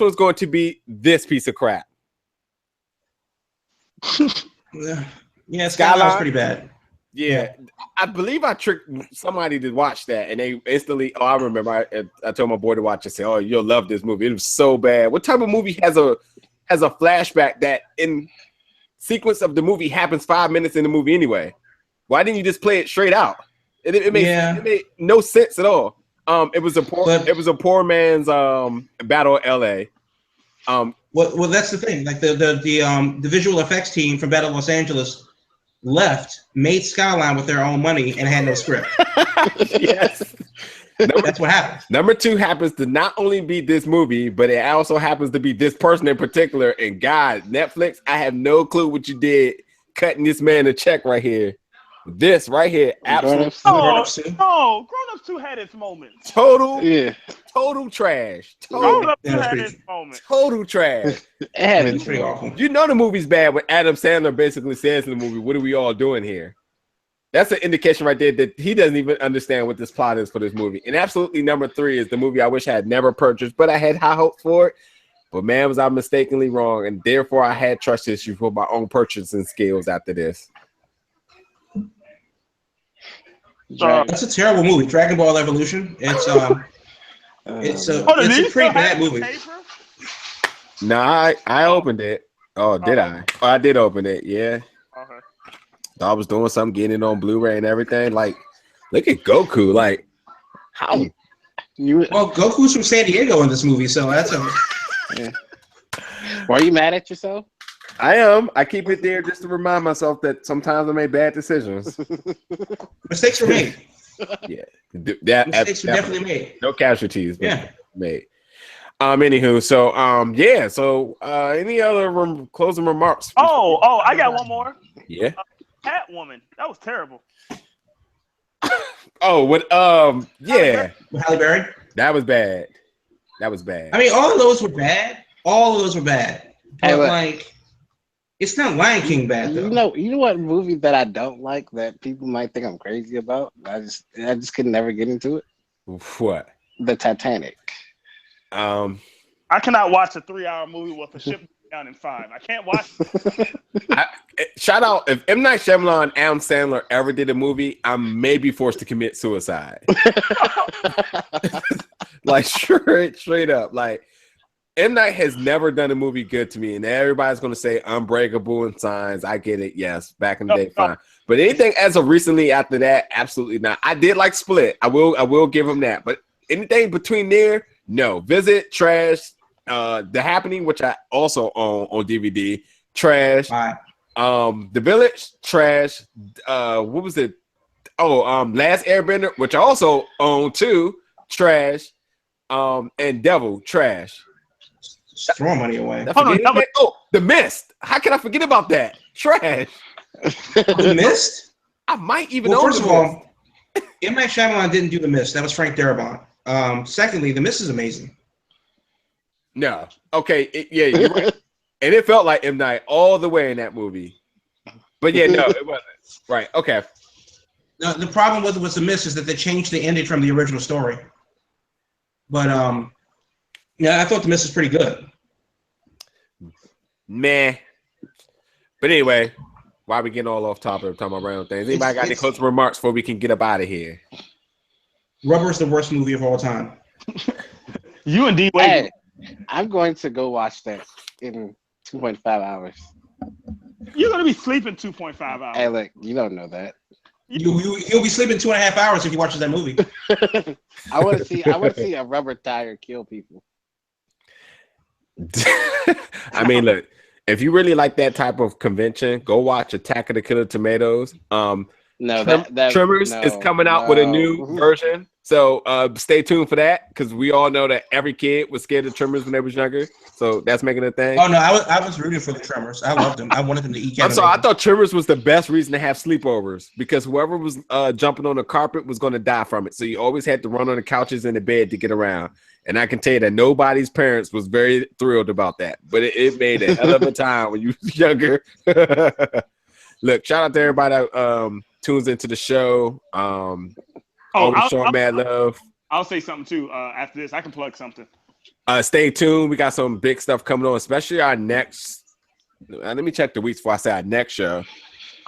Speaker 1: one is going to be this piece of crap.
Speaker 2: Yeah, Skyline was pretty bad.
Speaker 1: Yeah, I believe I tricked somebody to watch that, and they instantly. Oh, I remember. I told my boy to watch it. Say, "Oh, you'll love this movie. It was so bad." What type of movie has a flashback that in sequence of the movie happens 5 minutes in the movie anyway? Why didn't you just play it straight out? It made no sense at all. It was a poor man's Battle of L.A.
Speaker 2: Well, that's the thing. Like the visual effects team from Battle of Los Angeles made Skyline with their own money and had no script.
Speaker 1: Yes.
Speaker 2: That's what happened.
Speaker 1: Number 2 happens to not only be this movie, but it also happens to be this person in particular. And God, Netflix, I have no clue what you did cutting this man a check right here. This right here, absolutely.
Speaker 3: Grown Ups 2 had its moments.
Speaker 1: Total trash.
Speaker 3: Grown Ups 2 had its moments.
Speaker 1: Total trash.
Speaker 2: It's pretty awful.
Speaker 1: You know the movie's bad when Adam Sandler basically says in the movie, "What are we all doing here?" That's an indication right there that he doesn't even understand what this plot is for this movie. And absolutely number 3 is the movie I wish I had never purchased, but I had high hopes for it. But man, was I mistakenly wrong, and therefore I had trust issues with my own purchasing skills after this.
Speaker 2: That's a terrible movie. Dragon Ball Evolution. It's a pretty bad movie.
Speaker 1: No, I opened it. Oh, did I? Oh, I did open it. Yeah.
Speaker 3: Okay.
Speaker 1: I was doing something, getting it on Blu-ray and everything. Like, look at Goku. Like, how?
Speaker 2: Well, Goku's from San Diego in this movie, so that's a.
Speaker 4: Yeah. Were you mad at yourself?
Speaker 1: I am. I keep it there just to remind myself that sometimes I make bad decisions.
Speaker 2: Mistakes were made.
Speaker 1: Yeah.
Speaker 2: Mistakes were definitely made.
Speaker 1: No casualties.
Speaker 2: Yeah.
Speaker 1: Made. Anywho, so yeah. So any other closing remarks?
Speaker 3: Oh, I got one more.
Speaker 1: Yeah.
Speaker 3: Catwoman. That was terrible.
Speaker 1: Oh, what? Yeah.
Speaker 2: Halle Berry.
Speaker 1: That was bad. That was bad.
Speaker 2: I mean, all of those were bad. But like, it's not Lion King bad though.
Speaker 4: You know what movie that I don't like that people might think I'm crazy about? I just could never get into it.
Speaker 1: What?
Speaker 4: The Titanic.
Speaker 3: I cannot watch a 3-hour movie with a ship down in 5. I can't watch it.
Speaker 1: Shout out, if M. Night Shyamalan and Adam Sandler ever did a movie, I may be forced to commit suicide. Like straight up. Like M. Night has never done a movie good to me, and everybody's going to say Unbreakable and Signs. I get it. Yes, back in the day, fine. But anything as of recently after that, absolutely not. I did like Split. I will give him that. But anything between there, no. Visit, trash. The Happening, which I also own on DVD, trash. The Village, trash. What was it? Last Airbender, which I also own too, trash. And Devil, trash.
Speaker 2: Just throw money away.
Speaker 1: The Mist. How can I forget about that? Trash.
Speaker 2: The Mist?
Speaker 1: I might even
Speaker 2: well,
Speaker 1: own
Speaker 2: first of all, M. Night Shyamalan didn't do The Mist. That was Frank Darabont. Secondly, The Mist is amazing.
Speaker 1: No. Okay. You're right. And it felt like M. Night all the way in that movie. But yeah, no, it wasn't. Right. Okay.
Speaker 2: The problem with The Mist is that they changed the ending from the original story. But yeah, I thought The Mist was pretty good.
Speaker 1: Meh. But anyway, why are we getting all off topic talking about random things? Anybody got any closing remarks before we can get up out of here?
Speaker 2: Rubber is the worst movie of all time.
Speaker 3: You and D.
Speaker 4: Hey, I'm going to go watch that in 2.5 hours.
Speaker 3: You're going to be sleeping 2.5 hours.
Speaker 4: Hey, look, you don't know that.
Speaker 2: You'll be sleeping 2.5 hours if you watch that movie.
Speaker 4: I want to see a rubber tire kill people.
Speaker 1: I mean, look, if you really like that type of convention, go watch Attack of the Killer Tomatoes. Tremors is coming out with a new version. So stay tuned for that, because we all know that every kid was scared of Tremors when they was younger. So that's making a thing.
Speaker 2: Oh no, I was rooting for the Tremors. I loved them. I wanted them to eat.
Speaker 1: I'm sorry, I thought Tremors was the best reason to have sleepovers, because whoever was jumping on the carpet was going to die from it. So you always had to run on the couches and the bed to get around. And I can tell you that nobody's parents was very thrilled about that. But it made a hell of a time when you was younger. Look, shout out to everybody that tunes into the show. Mad love.
Speaker 3: I'll say something too after this. I can plug something.
Speaker 1: Stay tuned. We got some big stuff coming on, especially our next. Let me check the weeks before I say our next show.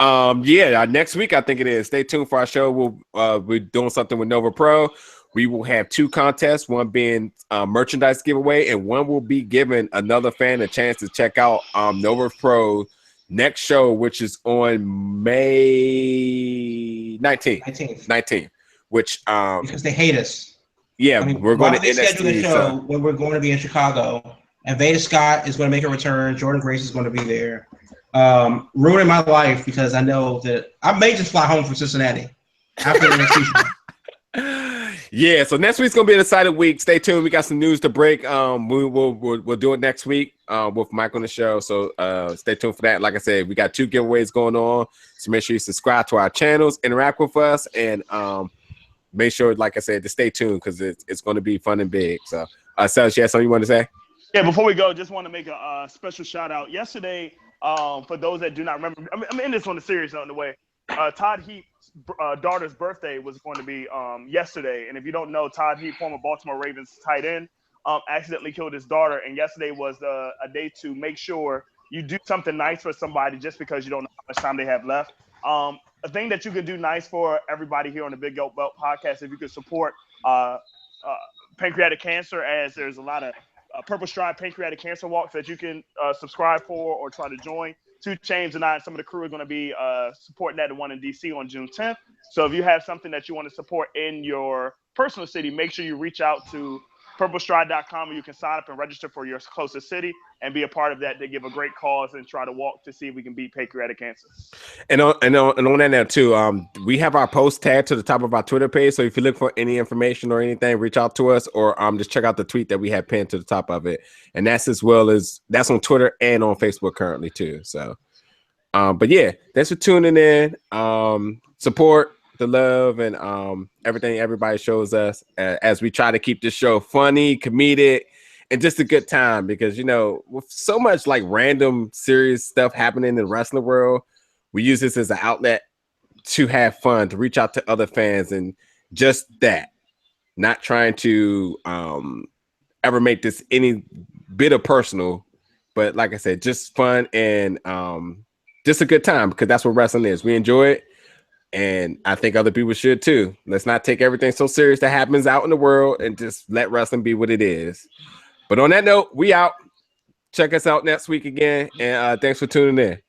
Speaker 1: Our next week I think it is. Stay tuned for our show. We're doing something with Nova Pro. We will have 2 contests, one being merchandise giveaway, and one will be giving another fan a chance to check out Nova Pro next show, which is on May 19th. Which
Speaker 2: because they hate us.
Speaker 1: Yeah, we're going to
Speaker 2: schedule the show when we're going to be in Chicago, and Veda Scott is going to make a return. Jordan Grace is going to be there, ruining my life because I know that I may just fly home from Cincinnati after the next season.
Speaker 1: Yeah, so next week's gonna be an exciting week. Stay tuned. We got some news to break. We'll do it next week with Mike on the show. So stay tuned for that. Like I said, we got 2 giveaways going on. So make sure you subscribe to our channels, interact with us, and make sure, like I said, to stay tuned because it's going to be fun and big. So, Sel, you have something you want to say?
Speaker 3: Yeah, before we go, just want to make a special shout out. Yesterday, for those that do not remember, I'm in this on a serious note in a way. Todd Heap's daughter's birthday was going to be yesterday. And if you don't know, Todd Heap, former Baltimore Ravens tight end, accidentally killed his daughter. And yesterday was a day to make sure you do something nice for somebody just because you don't know how much time they have left. A thing that you can do nice for everybody here on the Big Goat Belt podcast, if you could support pancreatic cancer, as there's a lot of Purple Stride pancreatic cancer walks that you can subscribe for or try to join. 2 Chainz and I and some of the crew are going to be supporting that one in DC on June 10th. So if you have something that you want to support in your personal city, make sure you reach out to purplestride.com where you can sign up and register for your closest city and be a part of that. They give a great cause and try to walk to see if we can beat pancreatic cancer. And on
Speaker 1: that now too, we have our post tag to the top of our Twitter page. So if you look for any information or anything, reach out to us or just check out the tweet that we have pinned to the top of it. And that's that's on Twitter and on Facebook currently too. So, but yeah, thanks for tuning in. Support the love and everything everybody shows us as we try to keep this show funny, comedic, and just a good time, because with so much like random serious stuff happening in the wrestling world, we use this as an outlet to have fun, to reach out to other fans, and just that, not trying to ever make this any bit of personal, but like I said, just fun and just a good time, because that's what wrestling is. We enjoy it. And I think other people should too. Let's not take everything so serious that happens out in the world and just let wrestling be what it is. But on that note, we out. Check us out next week again, and thanks for tuning in.